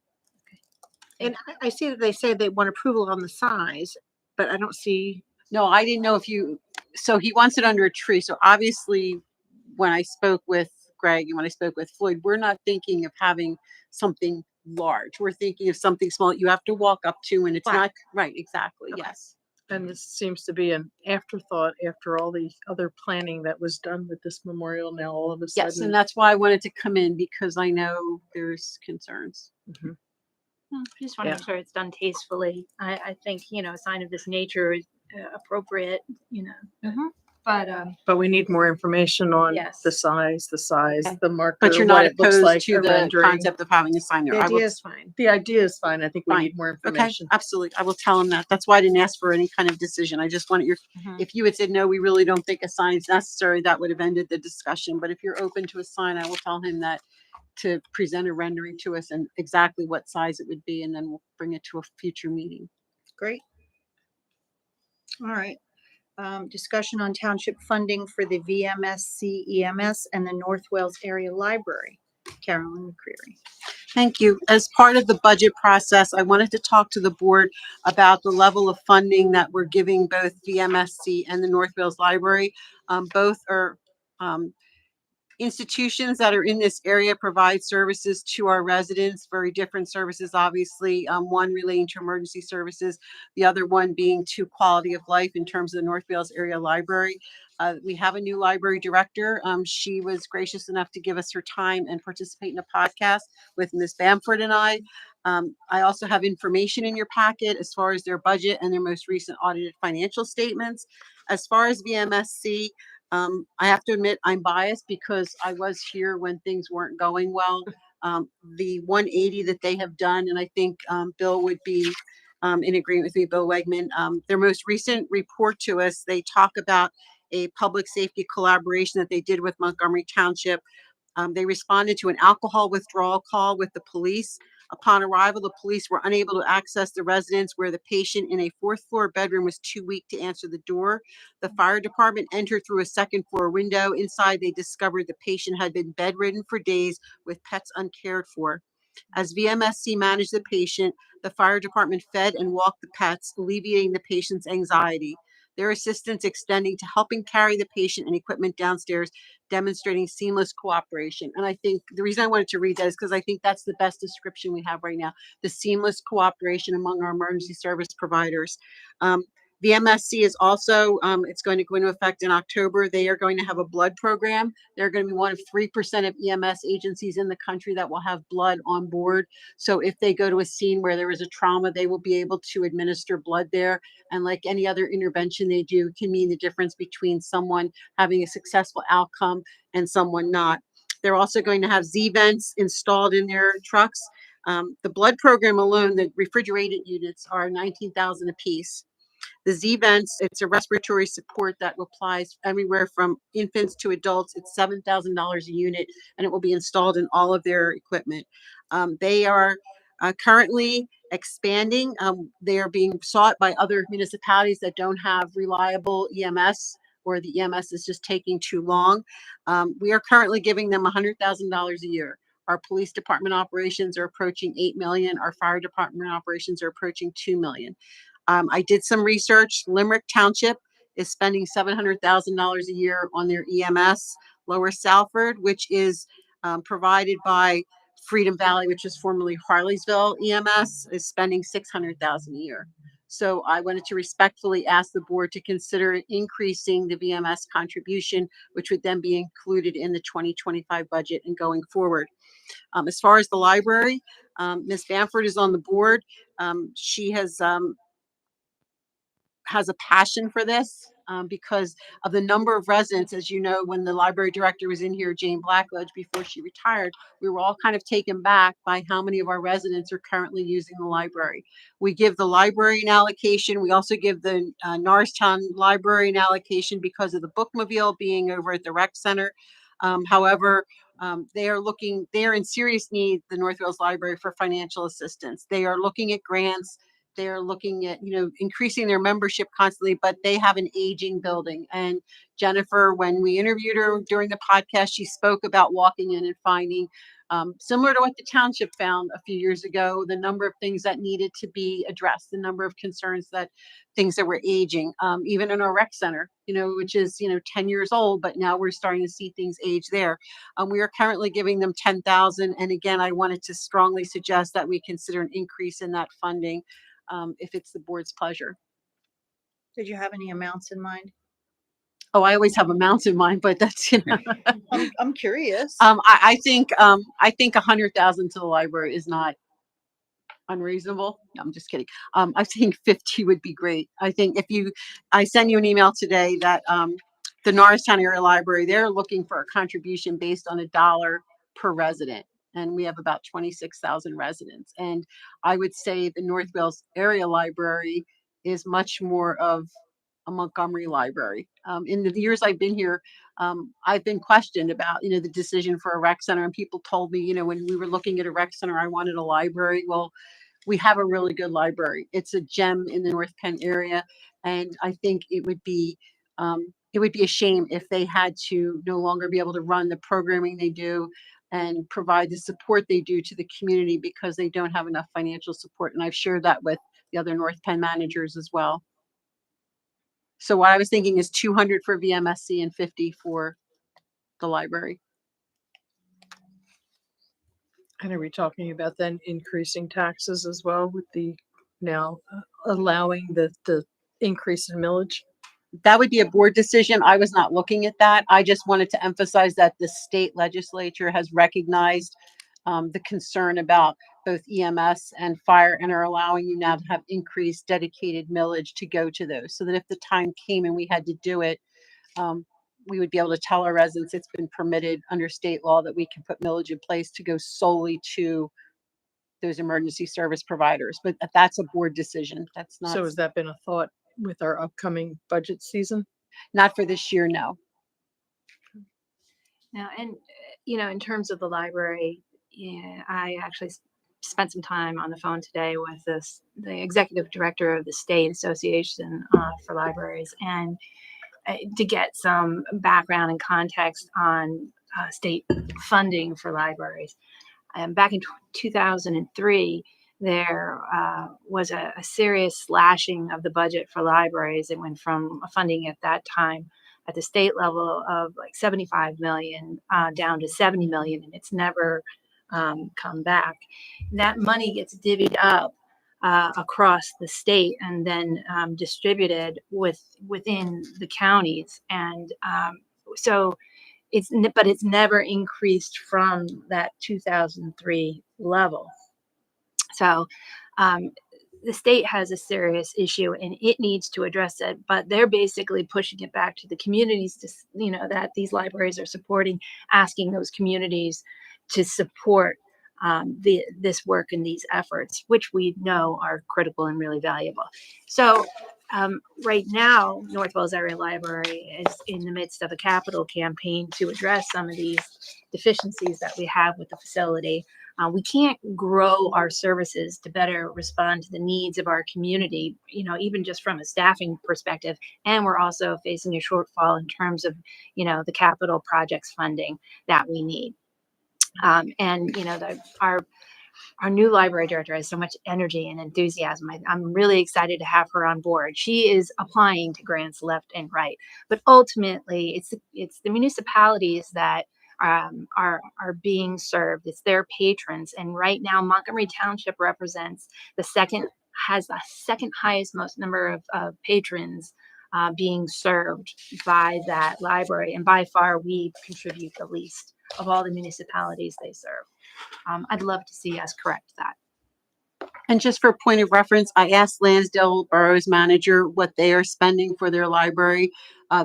And I see that they say they want approval on the size, but I don't see. No, I didn't know if you, so he wants it under a tree. So obviously when I spoke with Greg and when I spoke with Floyd, we're not thinking of having something large. We're thinking of something small that you have to walk up to, and it's not right. Exactly. Okay. Yes. And this seems to be an afterthought after all the other planning that was done with this memorial. Now all of a sudden. Yes, and that's why I wanted to come in, because I know there's concerns. Mhm. I just want to make sure it's done tastefully. I think, a sign of this nature is appropriate, But we need more information on Yes. the size, Okay. the marker. But you're what not it looks opposed like, to a the rendering. concept of having a sign there. The I will- idea is fine. The idea is fine. I think we Fine. need more Okay, information. absolutely. I will tell him that. That's why I didn't ask for any kind of decision. I just wanted your, if you had said, no, we really don't think a sign is necessary, that would have ended the discussion. But if you're open to a sign, I will tell him that to present a rendering to us and exactly what size it would be, and then we'll bring it to a future meeting. Great. All right. Discussion on township funding for the VMSC EMS and the North Wales Area Library. Carolyn McCreary. Thank you. As part of the budget process, I wanted to talk to the board about the level of funding that we're giving both VMSC and the North Wales Library. Both are institutions that are in this area, provide services to our residents, very different services, obviously. One relating to emergency services, the other one being to quality of life in terms of the North Wales Area Library. We have a new library director. She was gracious enough to give us her time and participate in a podcast with Ms. Bamford and I. I also have information in your packet as far as their budget and their most recent audited financial statements. As far as VMSC, I have to admit I'm biased because I was here when things weren't going well. The 180 that they have done, and I think Bill would be in agreement with me, Bill Wegman. Their most recent report to us, they talk about a public safety collaboration that they did with Montgomery Township. They responded to an alcohol withdrawal call with the police. Upon arrival, the police were unable to access the residence where the patient in a fourth floor bedroom was too weak to answer the door. The fire department entered through a second floor window. Inside, they discovered the patient had been bedridden for days with pets uncared for. As VMSC managed the patient, the fire department fed and walked the pets, alleviating the patient's anxiety. Their assistance extending to helping carry the patient and equipment downstairs, demonstrating seamless cooperation. And I think the reason I wanted to read that is because I think that's the best description we have right now, the seamless cooperation among our emergency service providers. The MSC is also, it's going to go into effect in October. They are going to have a blood program. They're going to be one of 3% of EMS agencies in the country that will have blood on board. So if they go to a scene where there is a trauma, they will be able to administer blood there. And like any other intervention they do, can mean the difference between someone having a successful outcome and someone not. They're also going to have Z-vents installed in their trucks. The blood program alone, the refrigerated units are $19,000 a piece. The Z-Vents, it's a respiratory support that applies everywhere from infants to adults. It's $7,000 a unit, and it will be installed in all of their equipment. They are currently expanding. They are being sought by other municipalities that don't have reliable EMS, or the EMS is just taking too long. We are currently giving them $100,000 a year. Our police department operations are approaching 8 million. Our fire department operations are approaching 2 million. I did some research. Limerick Township is spending $700,000 a year on their EMS. Lower Salford, which is provided by Freedom Valley, which is formerly Harleysville EMS, is spending $600,000 a year. So I wanted to respectfully ask the board to consider increasing the VMS contribution, which would then be included in the 2025 budget and going forward. As far as the library, Ms. Bamford is on the board. She has a passion for this because of the number of residents. As you know, when the library director was in here, Jane Blackledge, before she retired, we were all kind of taken back by how many of our residents are currently using the library. We give the library an allocation. We also give the Norristown Library an allocation because of the bookmobile being over at the rec center. However, they are in serious need, the North Wales Library, for financial assistance. They are looking at grants. They're looking at, increasing their membership constantly, but they have an aging building. And Jennifer, when we interviewed her during the podcast, she spoke about walking in and finding, similar to what the township found a few years ago, the number of things that needed to be addressed, the number of things that were aging, even in our rec center, which is, 10 years old, but now we're starting to see things age there. We are currently giving them $10,000. And again, I wanted to strongly suggest that we consider an increase in that funding. If it's the board's pleasure. Did you have any amounts in mind? Oh, I always have amounts in mind, but that's, I'm curious. I think 100,000 to the library is not unreasonable. No, I'm just kidding. I think 50 would be great. I think I send you an email today that the Norristown Area Library, they're looking for a contribution based on $1 per resident. And we have about 26,000 residents. And I would say the North Wales Area Library is much more of a Montgomery library. In the years I've been here, I've been questioned about, the decision for a rec center. And people told me, when we were looking at a rec center, I wanted a library. Well, we have a really good library. It's a gem in the North Penn area. And I think it would be a shame if they had to no longer be able to run the programming they do and provide the support they do to the community because they don't have enough financial support. And I've shared that with the other North Penn managers as well. So what I was thinking is 200 for VMSC and 50 for the library. And are we talking about then increasing taxes as well with the now allowing the increase in millage? That would be a board decision. I was not looking at that. I just wanted to emphasize that the state legislature has recognized the concern about both EMS and fire and are allowing you now to have increased dedicated millage to go to those. So that if the time came and we had to do it, we would be able to tell our residents it's been permitted under state law that we can put millage in place to go solely to those emergency service providers. But that's a board decision. That's not. So has that been a thought with our upcoming budget season? Not for this year, no. Now, and in terms of the library, I actually spent some time on the phone today with the executive director of the State Association for Libraries, and to get some background and context on state funding for libraries. Back in 2003, there was a serious slashing of the budget for libraries. It went from funding at that time at the state level of like 75 million down to 70 million, and it's never come back. That money gets divvied up across the state and then distributed within the counties, and so it's never increased from that 2003 level. So the state has a serious issue and it needs to address it, but they're basically pushing it back to the communities to, that these libraries are supporting, asking those communities to support this work and these efforts, which we know are critical and really valuable. So Right now, North Wells Area Library is in the midst of a capital campaign to address some of these deficiencies that we have with the facility. We can't grow our services to better respond to the needs of our community, even just from a staffing perspective. And we're also facing a shortfall in terms of, the capital projects funding that we need. Our new library director has so much energy and enthusiasm. I'm really excited to have her on board. She is applying to grants left and right, but ultimately it's the municipalities that are being served. It's their patrons, and right now Montgomery Township has the second highest most number of patrons being served by that library, and by far we contribute the least of all the municipalities they serve. I'd love to see us correct that. And just for point of reference, I asked Lansdale Borough's manager what they are spending for their library.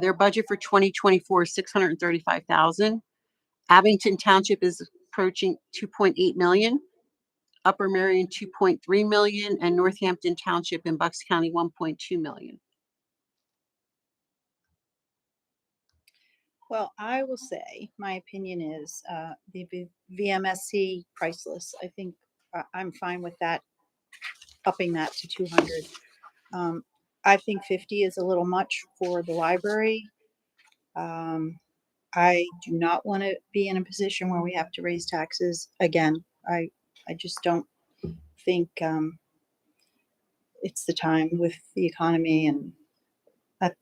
Their budget for 2024 is $635,000. Abington Township is approaching 2.8 million. Upper Merion 2.3 million, and Northampton Township in Bucks County 1.2 million. Well, I will say, my opinion is the VMSC priceless. I think I'm fine with that, upping that to 200. I think 50 is a little much for the library. I do not want to be in a position where we have to raise taxes again. I just don't think it's the time with the economy, and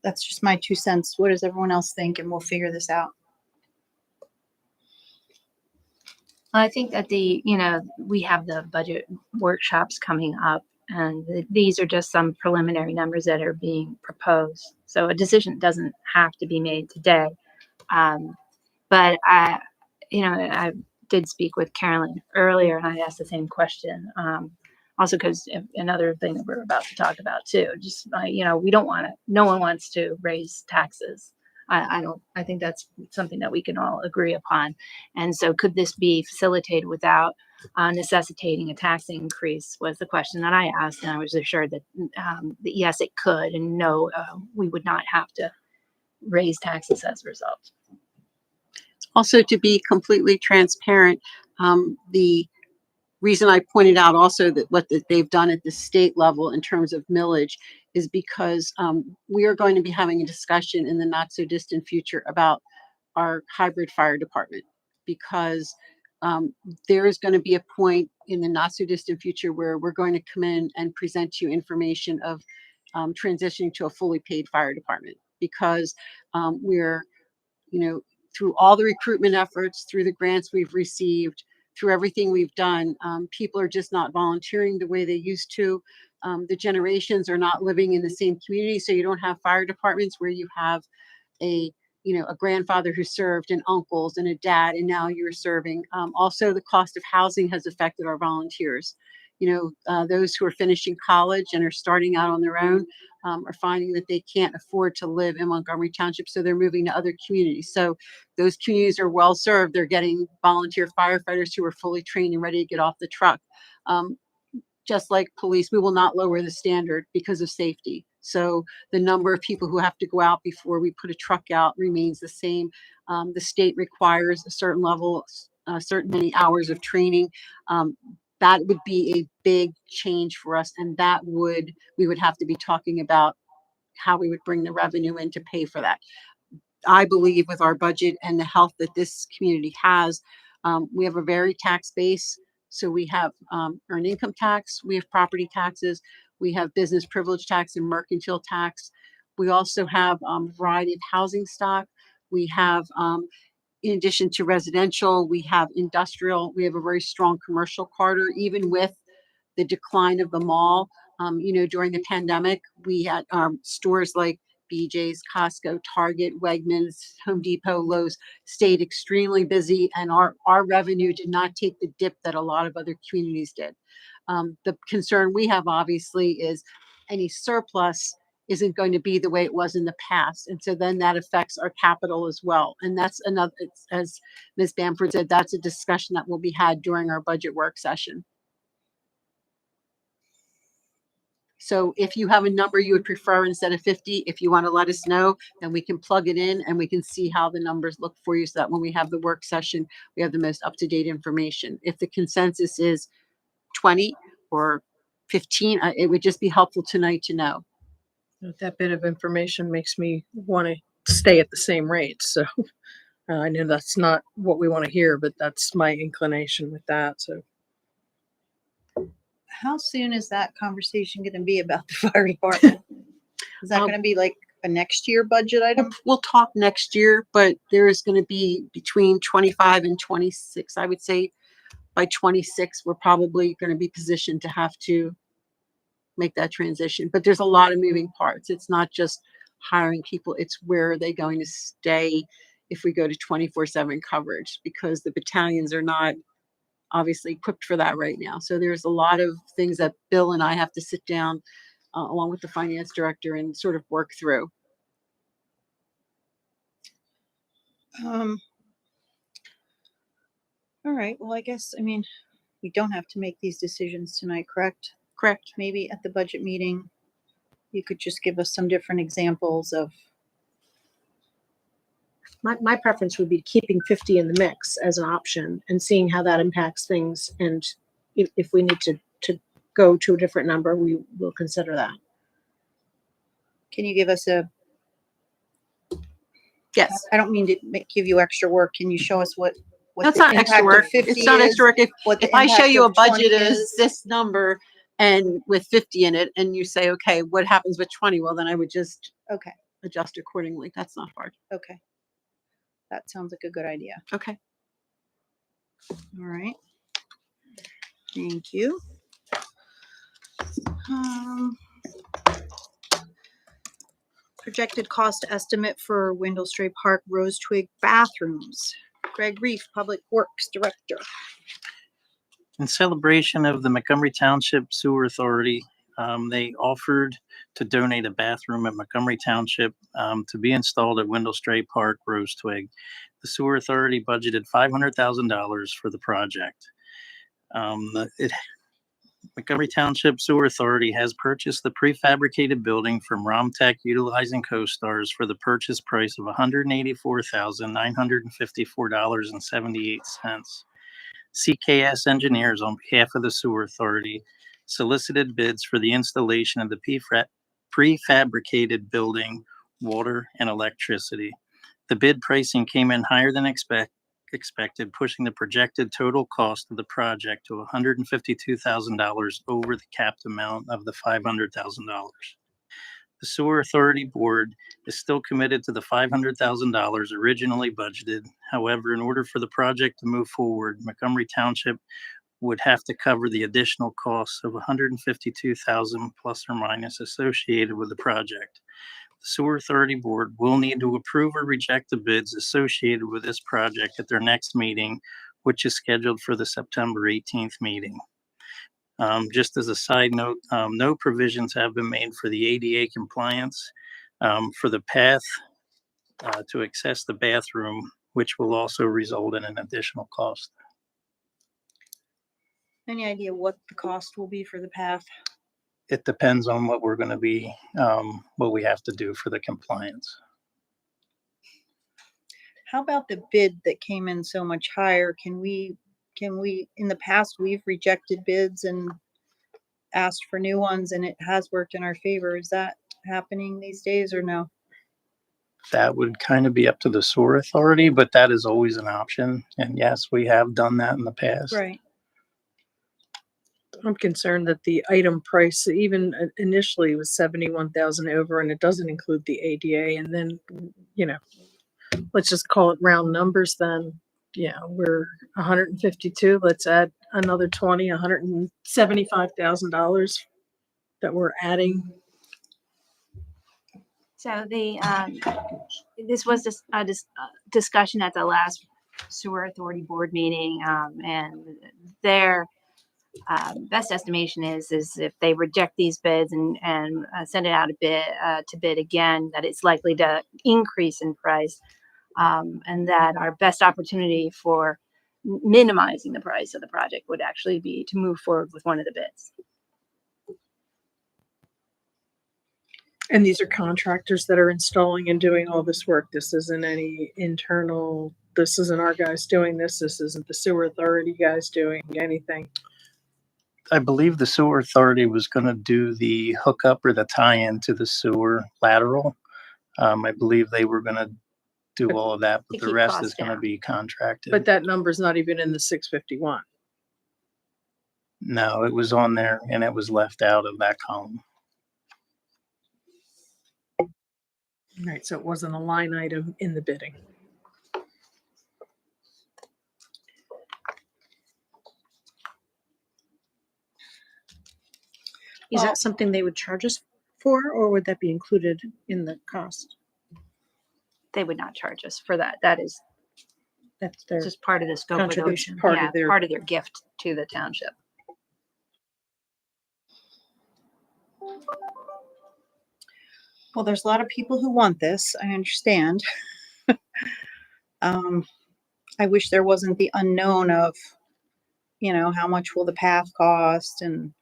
that's just my 2 cents. What does everyone else think? And we'll figure this out. I think that we have the budget workshops coming up, and these are just some preliminary numbers that are being proposed. So a decision doesn't have to be made today. But I did speak with Carolyn earlier, and I asked the same question. Also, because another thing that we're about to talk about too, just we don't want to. No one wants to raise taxes. I think that's something that we can all agree upon. And so, could this be facilitated without necessitating a tax increase? Was the question that I asked, and I was assured that yes, it could, and no, we would not have to raise taxes as a result. Also, to be completely transparent, the reason I pointed out also that what they've done at the state level in terms of millage is because we are going to be having a discussion in the not so distant future about our hybrid fire department, because there is going to be a point in the not so distant future where we're going to come in and present you information of transitioning to a fully paid fire department, because we're, through all the recruitment efforts, through the grants we've received, through everything we've done, people are just not volunteering the way they used to. The generations are not living in the same community, so you don't have fire departments where you have a grandfather who served, and uncles, and a dad, and now you're serving. Also, the cost of housing has affected our volunteers. Those who are finishing college and are starting out on their own are finding that they can't afford to live in Montgomery Township, so they're moving to other communities. So those communities are well served. They're getting volunteer firefighters who are fully trained and ready to get off the truck. Just like police, we will not lower the standard because of safety. So the number of people who have to go out before we put a truck out remains the same. The state requires a certain level, certain many hours of training. That would be a big change for us, and we would have to be talking about how we would bring the revenue in to pay for that. I believe with our budget and the health that this community has, we have a very tax base. So we have earned income tax, we have property taxes, we have business privilege tax and mercantile tax. We also have a variety of housing stock. We have, in addition to residential, we have industrial. We have a very strong commercial corridor, even with the decline of the mall. During the pandemic, we had stores like BJ's, Costco, Target, Wegmans, Home Depot, Lowe's stayed extremely busy, and our revenue did not take the dip that a lot of other communities did. The concern we have obviously is any surplus isn't going to be the way it was in the past. And so then that affects our capital as well. And that's another, as Ms. Bamford said, that's a discussion that will be had during our budget work session. So if you have a number you would prefer instead of 50, if you want to let us know, then we can plug it in and we can see how the numbers look for you so that when we have the work session, we have the most up-to-date information. If the consensus is 20 or 15, it would just be helpful tonight to know. That bit of information makes me want to stay at the same rate. So I know that's not what we want to hear, but that's my inclination with that. So How soon is that conversation going to be about the fire department? Is that going to be like a next year budget item? We'll talk next year, but there is going to be between 25 and 26. I would say by 26, we're probably going to be positioned to have to make that transition. But there's a lot of moving parts. It's not just hiring people, it's where are they going to stay if we go to 24/7 coverage, because the battalions are not obviously equipped for that right now. So there's a lot of things that Bill and I have to sit down along with the finance director and sort of work through. All right. Well, I guess, I mean, we don't have to make these decisions tonight, correct? Correct. Maybe at the budget meeting, you could just give us some different examples of. My preference would be keeping 50 in the mix as an option and seeing how that impacts things. And if we need to go to a different number, we will consider that. Can you give us a? Yes. I don't mean to give you extra work. Can you show us what That's the not extra impact of work. 50 It's not is, extra work. what the If I show impact you a of 20 budget is this number and with 50 in it, and you say, okay, what happens with 20? Well, then I would just Okay. adjust accordingly. That's not hard. Okay. That sounds like a good idea. Okay. All right. Thank you. Projected cost estimate for Windlestray Park Rose Twig bathrooms. Greg Reef, Public Works Director. In celebration of the Montgomery Township Sewer Authority, they offered to donate a bathroom at Montgomery Township to be installed at Windlestray Park, Rose Twig. The Sewer Authority budgeted $500,000 for the project. Montgomery Township Sewer Authority has purchased the prefabricated building from Romtech utilizing CoStars for the purchase price of $184,954.78. CKS Engineers, on behalf of the Sewer Authority, solicited bids for the installation of the prefabricated building, water, and electricity. The bid pricing came in higher than expected, pushing the projected total cost of the project to $152,000 over the capped amount of the $500,000. The Sewer Authority Board is still committed to the $500,000 originally budgeted. However, in order for the project to move forward, Montgomery Township would have to cover the additional costs of $152,000 plus or minus associated with the project. The Sewer Authority Board will need to approve or reject the bids associated with this project at their next meeting, which is scheduled for the September 18th meeting. Just as a side note, no provisions have been made for the ADA compliance for the path to access the bathroom, which will also result in an additional cost. Any idea what the cost will be for the path? It depends on what we're going to be, what we have to do for the compliance. How about the bid that came in so much higher? Can we, in the past, we've rejected bids and asked for new ones and it has worked in our favor. Is that happening these days or no? That would kind of be up to the Sewer Authority, but that is always an option. And yes, we have done that in the past. Right. I'm concerned that the item price, even initially, was 71,000 over, and it doesn't include the ADA. And then, let's just call it round numbers. Then, we're 152. Let's add another $175,000 that we're adding. So this was just a discussion at the last Sewer Authority Board meeting, and their best estimation is if they reject these bids and send it out a bid to bid again, that it's likely to increase in price, and that our best opportunity for minimizing the price of the project would actually be to move forward with one of the bids. And these are contractors that are installing and doing all this work. This isn't any internal, this isn't our guys doing this. This isn't the sewer authority guys doing anything. I believe the sewer authority was going to do the hookup or the tie-in to the sewer lateral. I believe they were going to do all of that, but To the keep rest costs is going to down. be contracted. But that number's not even in the 651. No, it was on there and it was left out of that column. Right, so it wasn't a line item in the bidding. Is that something they would charge us for, or would that be included in the cost? They would not charge us for that. That is That's their just part of the scope of their, contribution. Part yeah, of their- part of their gift to the township. Well, there's a lot of people who want this. I understand. I wish there wasn't the unknown of, how much will the path cost and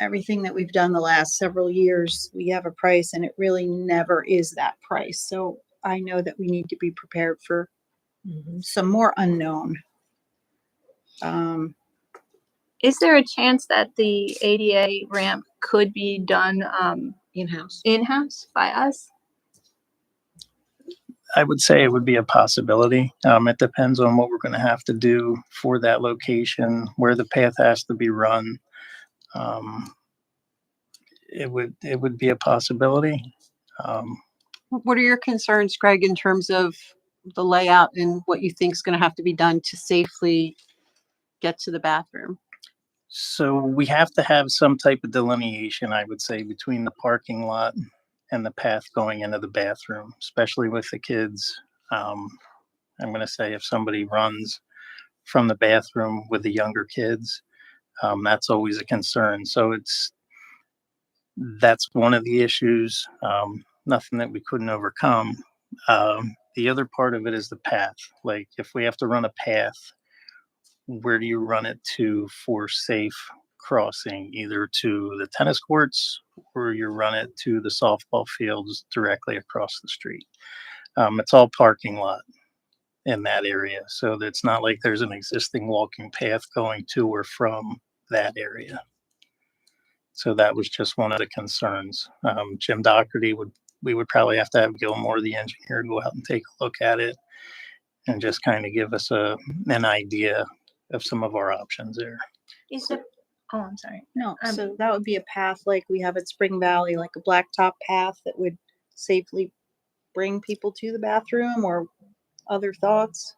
everything that we've done the last several years. We have a price and it really never is that price. So I know that we need to be prepared for some more unknown. Is there a chance that the ADA ramp could be done in-house by us? I would say it would be a possibility. It depends on what we're going to have to do for that location, where the path has to be run. It would be a possibility. What are your concerns, Greg, in terms of the layout and what you think is going to have to be done to safely get to the bathroom? So we have to have some type of delineation, I would say, between the parking lot and the path going into the bathroom, especially with the kids. I'm going to say if somebody runs from the bathroom with the younger kids, that's always a concern. So that's one of the issues, nothing that we couldn't overcome. The other part of it is the path. Like if we have to run a path, where do you run it to for safe crossing, either to the tennis courts or you run it to the softball fields directly across the street? It's all parking lot in that area. So it's not like there's an existing walking path going to or from that area. So that was just one of the concerns. Jim Doherty we would probably have to have Gilmore, the engineer, go out and take a look at it and just kind of give us an idea of some of our options there. Is it? Oh, I'm sorry. No, so that would be a path like we have at Spring Valley, like a blacktop path that would safely bring people to the bathroom, or other thoughts?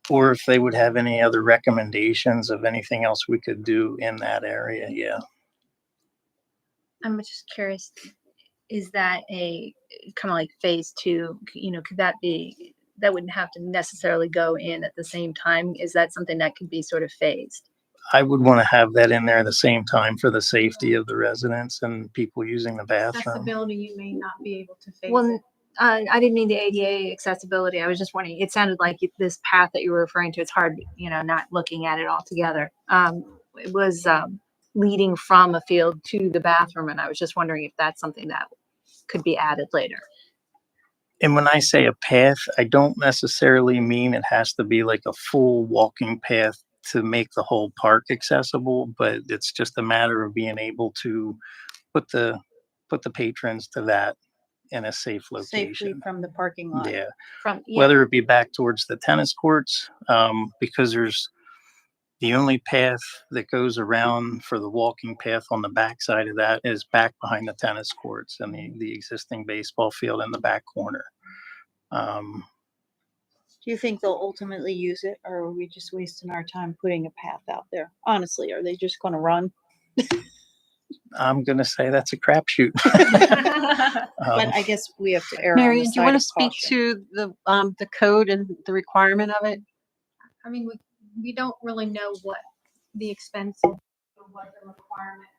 Or if they would have any other recommendations of anything else we could do in that area, yeah. I'm just curious, is that a kind of like phase two? Could that be, that wouldn't have to necessarily go in at the same time? Is that something that could be sort of phased? I would want to have that in there at the same time for the safety of the residents and people using the bathroom. Accessibility, you may not be able to face Well, it. I didn't mean the ADA accessibility. I was just wondering, it sounded like this path that you were referring to, it's hard, not looking at it all together. It was leading from a field to the bathroom, and I was just wondering if that's something that could be added later. And when I say a path, I don't necessarily mean it has to be like a full walking path to make the whole park accessible, but it's just a matter of being able to put the patrons to that in a safe location. Safely from the parking lot. Yeah. Yeah. Whether it be back towards the tennis courts, because there's the only path that goes around for the walking path on the back side of that is back behind the tennis courts and the existing baseball field in the back corner. Do you think they'll ultimately use it, or are we just wasting our time putting a path out there? Honestly, are they just going to run? I'm going to say that's a crapshoot. But I guess we have to err on the Marion, do you side want to of speak caution. to the code and the requirement of it? I mean, we don't really know what the expense of what the requirement.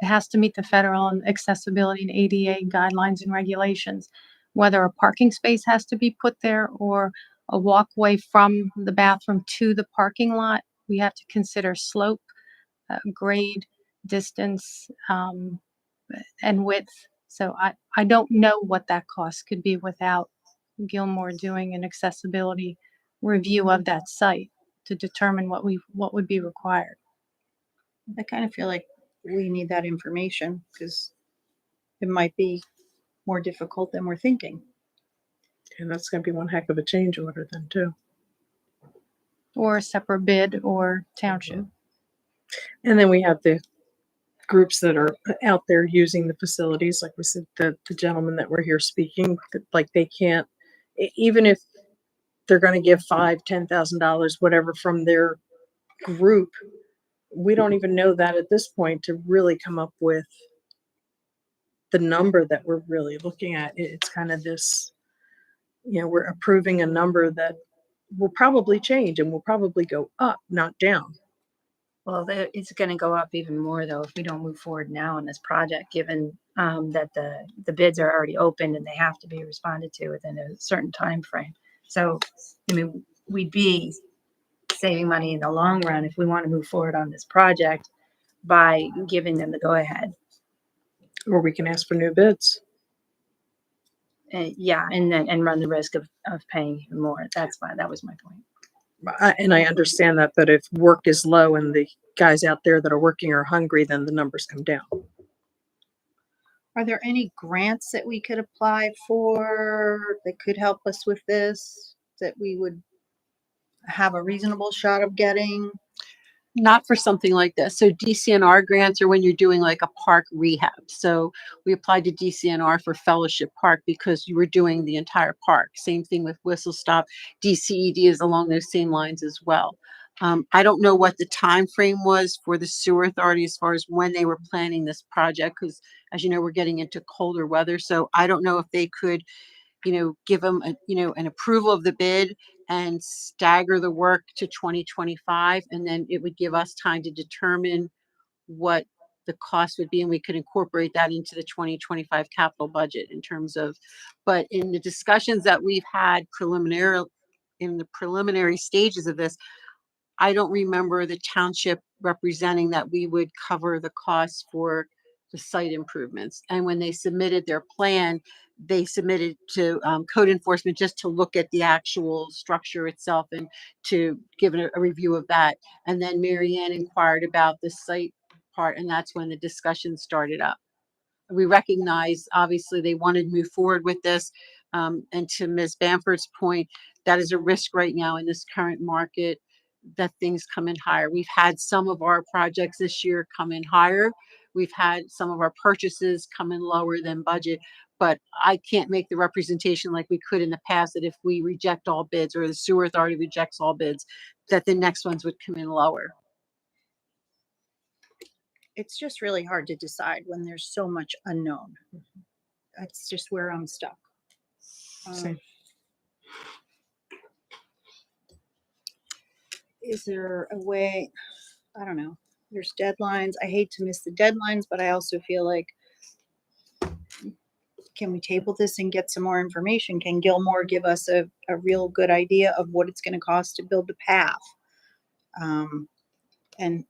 It has to meet the federal and accessibility and ADA guidelines and regulations. Whether a parking space has to be put there or a walkway from the bathroom to the parking lot, we have to consider slope, grade, distance, and width So I don't know what that cost could be without Gilmore doing an accessibility review of that site to determine what would be required. I kind of feel like we need that information because it might be more difficult than we're thinking. And that's gonna be one heck of a change order then too. Or a separate bid or township. And then we have the groups that are out there using the facilities, like we said, the gentleman that we're here speaking, like they can't, even if they're gonna give $5,000-10,000, whatever from their group, we don't even know that at this point to really come up with the number that we're really looking at. It's kind of this, we're approving a number that will probably change and will probably go up, not down. Well, it's going to go up even more though if we don't move forward now on this project, given that the bids are already open and they have to be responded to within a certain time frame. So, I mean, we'd be saving money in the long run if we want to move forward on this project by giving them the go-ahead. Or we can ask for new bids. Yeah, and run the risk of paying even more. That was my point. And I understand that, but if work is low and the guys out there that are working are hungry, then the numbers come down. Are there any grants that we could apply for that could help us with this, that we would have a reasonable shot of getting? Not for something like this. So DCNR grants are when you're doing like a park rehab. So we applied to DCNR for Fellowship Park because you were doing the entire park. Same thing with Whistle Stop. DCED is along those same lines as well. I don't know what the time frame was for the sewer authority as far as when they were planning this project, because as you know, we're getting into colder weather. So I don't know if they could, give them an approval of the bid and stagger the work to 2025, and then it would give us time to determine what the cost would be, and we could incorporate that into the 2025 capital budget in terms of, but in the discussions that we've had in the preliminary stages of this, I don't remember the township representing that we would cover the costs for the site improvements. And when they submitted their plan, they submitted to code enforcement just to look at the actual structure itself and to give it a review of that. And then Mary Ann inquired about the site part, and that's when the discussion started up. We recognize, obviously, they wanted to move forward with this. And to Ms. Bamford's point, that is a risk right now in this current market that things come in higher. We've had some of our projects this year come in higher. We've had some of our purchases come in lower than budget, but I can't make the representation like we could in the past that if we reject all bids or the sewer authority rejects all bids, that the next ones would come in lower. It's just really hard to decide when there's so much unknown. That's just where I'm stuck. Same. Is there a way, I don't know, there's deadlines. I hate to miss the deadlines, but I also feel like, can we table this and get some more information? Can Gilmore give us a real good idea of what it's going to cost to build the path? And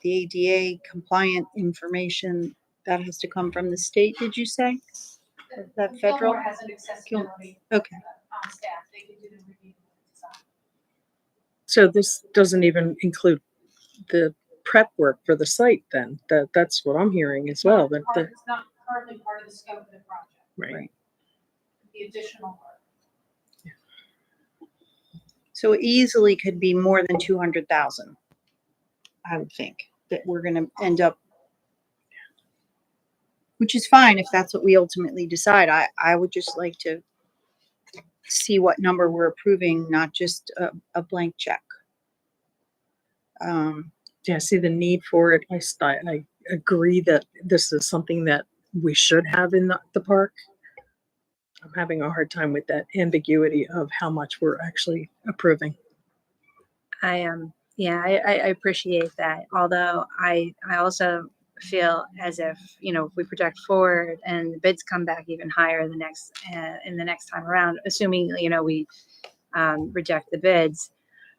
the ADA compliant information that has to come from the state, did you say? Is that federal? Gilmore has an accessibility Okay. on staff. They can do the review. So this doesn't even include the prep work for the site then. That's what I'm hearing as well. That It's not currently part of the scope of the project. right. The additional work. So it easily could be more than 200,000. I would think that we're going to end up, which is fine if that's what we ultimately decide. I would just like to see what number we're approving, not just a blank check. Yeah, see the need for it. I agree that this is something that we should have in the park. I'm having a hard time with that ambiguity of how much we're actually approving. I appreciate that. Although I also feel as if, if we project forward and the bids come back even higher in the next time around, assuming, we reject the bids,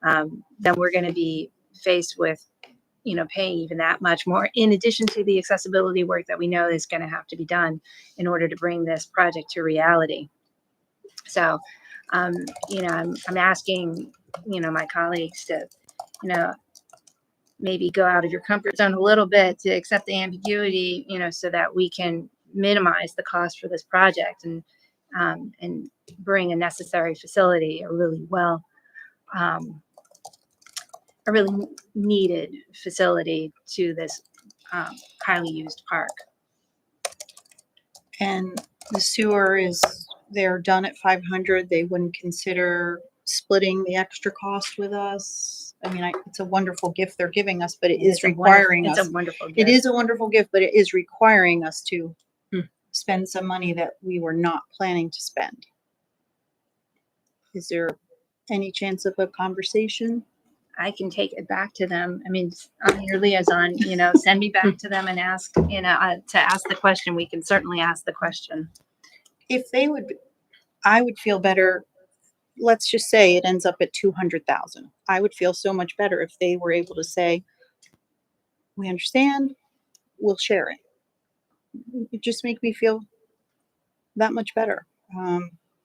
then we're going to be faced with paying even that much more, in addition to the accessibility work that we know is going to have to be done in order to bring this project to reality. So, I'm asking, my colleagues to, maybe go out of your comfort zone a little bit to accept the ambiguity, so that we can minimize the cost for this project and bring a necessary facility, a really needed facility to this highly used park. And the sewer they're done at 500. They wouldn't consider splitting the extra cost with us. I mean, it's a wonderful gift they're giving us, but it is requiring us. It's a wonderful gift. It is a wonderful gift, but it is requiring us to spend some money that we were not planning to spend. Is there any chance of a conversation? I can take it back to them. I mean, I'm your liaison, send me back to them and ask, to ask the question. We can certainly ask the question. If they would, I would feel better. Let's just say it ends up at 200,000. I would feel so much better if they were able to say, we understand, we'll share it. It just make me feel that much better.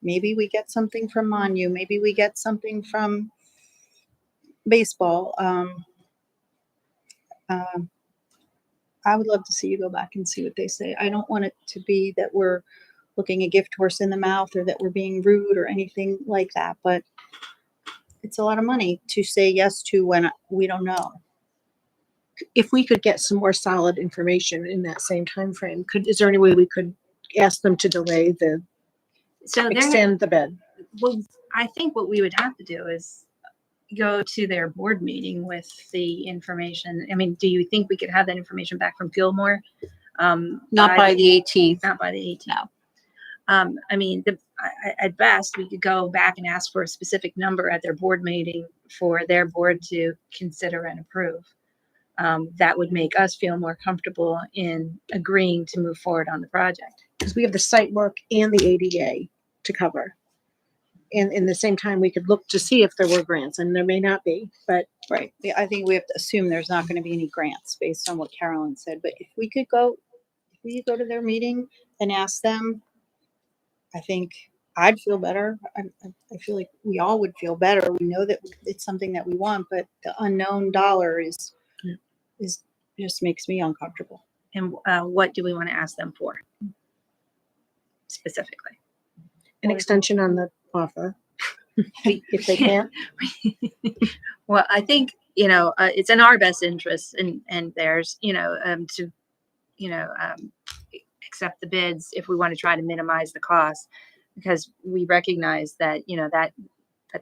Maybe we get something from Monu. Maybe we get something from baseball. I would love to see you go back and see what they say. I don't want it to be that we're looking a gift horse in the mouth or that we're being rude or anything like that, but it's a lot of money to say yes to when we don't know. If we could get some more solid information in that same time frame, is there any way we could ask them to delay extend the bid? Well, I think what we would have to do is go to their board meeting with the information. I mean, do you think we could have that information back from Gilmore? Not by the 18th. Not by the 18th. I mean, at best, we could go back and ask for a specific number at their board meeting for their board to consider and approve. That would make us feel more comfortable in agreeing to move forward on the project. Because we have the site work and the ADA to cover. And in the same time, we could look to see if there were grants, and there may not be, but. Right. Yeah, I think we have to assume there's not going to be any grants based on what Carolyn said. But if we could go to their meeting and ask them, I think I'd feel better. I feel like we all would feel better. We know that it's something that we want, but the unknown dollar is just makes me uncomfortable. And what do we want to ask them for specifically? An extension on the offer, if they can't. Well, I think, it's in our best interest and theirs, to, accept the bids if we want to try to minimize the cost, because we recognize that, that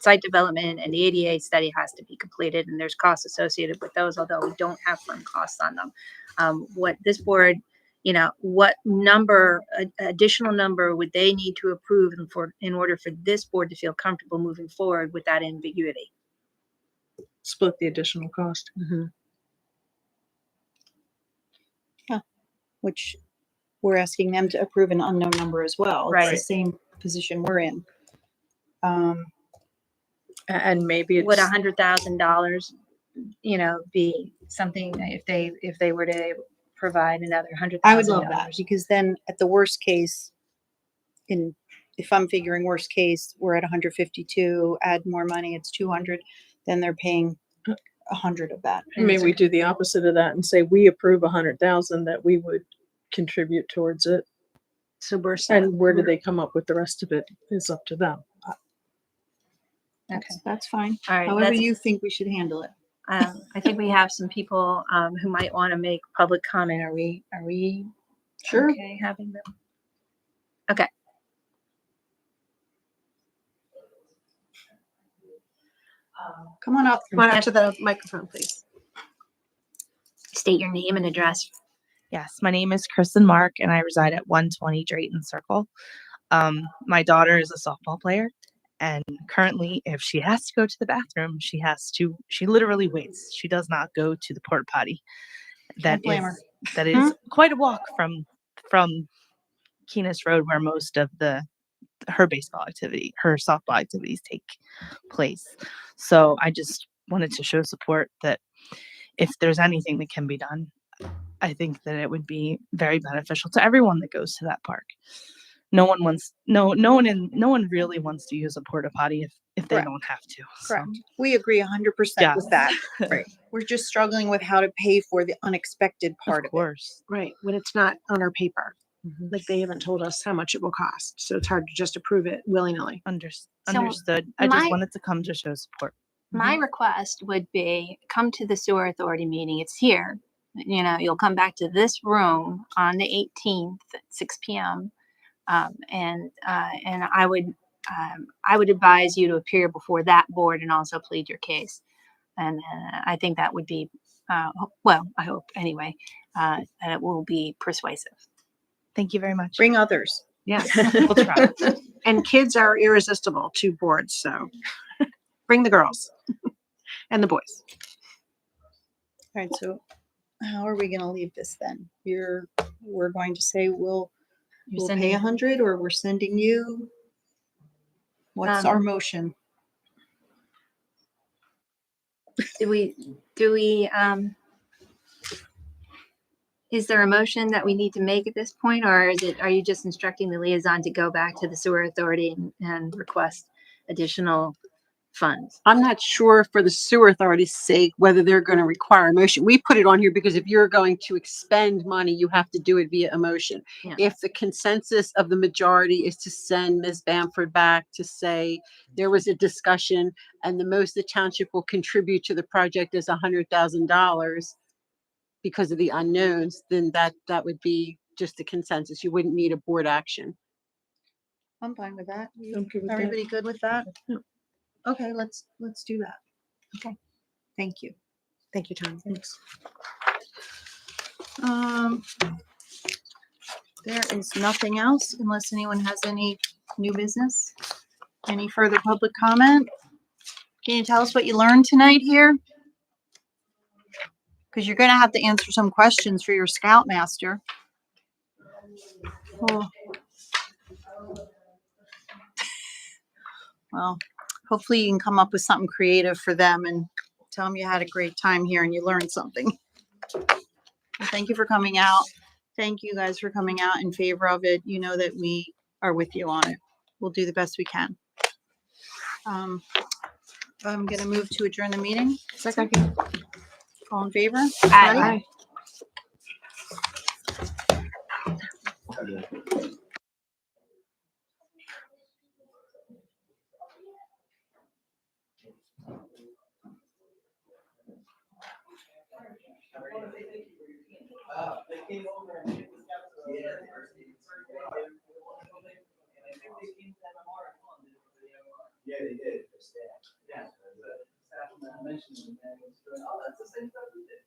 site development and the ADA study has to be completed, and there's costs associated with those, although we don't have firm costs on them. What this board, what additional number would they need to approve in order for this board to feel comfortable moving forward with that ambiguity? Split the additional cost. Yeah, which we're asking them to approve an unknown number as well. Right. It's the same position we're in. And maybe it's. Would $100,000, be something that if they were to provide another $100,000? I would love that, because then at the worst case, if I'm figuring worst case, we're at 152, add more money, it's 200, then they're paying 100 of that. Maybe we do the opposite of that and say we approve 100,000 that we would contribute towards it. So and where do they come up with the rest of it is up to them. Okay, that's fine. All right. However you think we should handle it. I think we have some people who might want to make public comment. Are we sure okay having them? Okay. Come on up. Come on up to the microphone, please. State your name and address. Yes, my name is Kristen Mark, and I reside at 120 Drayton Circle. My daughter is a softball player, and currently, if she has to go to the bathroom, she literally waits. She does not go to the porta potty. That is quite a walk from Keenest Road, where most of her softball activities take place. So I just wanted to show support that if there's anything that can be done, I think that it would be very beneficial to everyone that goes to that park. No one really wants to use a porta potty if they Correct. don't have to. Correct. We agree 100% with that. Right. We're just struggling with how to pay for the unexpected part of it. Right, when it's not on our paper. Mm-hmm. Like they haven't told us how much it will cost, so it's hard to just approve it willy-nilly. Understood. I just wanted to come to show support. My request would be come to the sewer authority meeting. It's here. You know, you'll come back to this room on the 18th at 6 p.m. And I would advise you to appear before that board and also plead your case. And I think that would be, well, I hope anyway, that it will be persuasive. Thank you very much. Bring others. Yes. We'll try. And kids are irresistible to boards, so bring the girls and the boys. All right, so how are we gonna leave this then? We're going to say we'll pay sending- 100, or we're sending you? What's our motion? Do we, is there a motion that we need to make at this point, or are you just instructing the liaison to go back to the sewer authority and request additional funds? I'm not sure for the sewer authority's sake whether they're going to require a motion. We put it on here because if you're going to expend money, you have to do it via a motion. Yeah. If the consensus of the majority is to send Ms. Bamford back to say there was a discussion and the most the township will contribute to the project is $100,000 because of the unknowns, then that would be just a consensus. You wouldn't need a board action. I'm fine with that. I'm good with that. Everybody good with that? Okay, let's do that. Okay. Thank you. Thank you, Tom. Thanks. There is nothing else unless anyone has any new business. Any further public comment? Can you tell us what you learned tonight here? Because you're gonna have to answer some questions for your Scoutmaster. Oh. Well, hopefully you can come up with something creative for them and tell them you had a great time here and you learned something. Well, thank you for coming out. Thank you guys for coming out in favor of it. You know that we are with you on it. We'll do the best we can. I'm gonna move to adjourn the meeting. Second. All in favor? Aye. Yeah, they did. Yeah. Mentioned. Oh, that's the same stuff we did.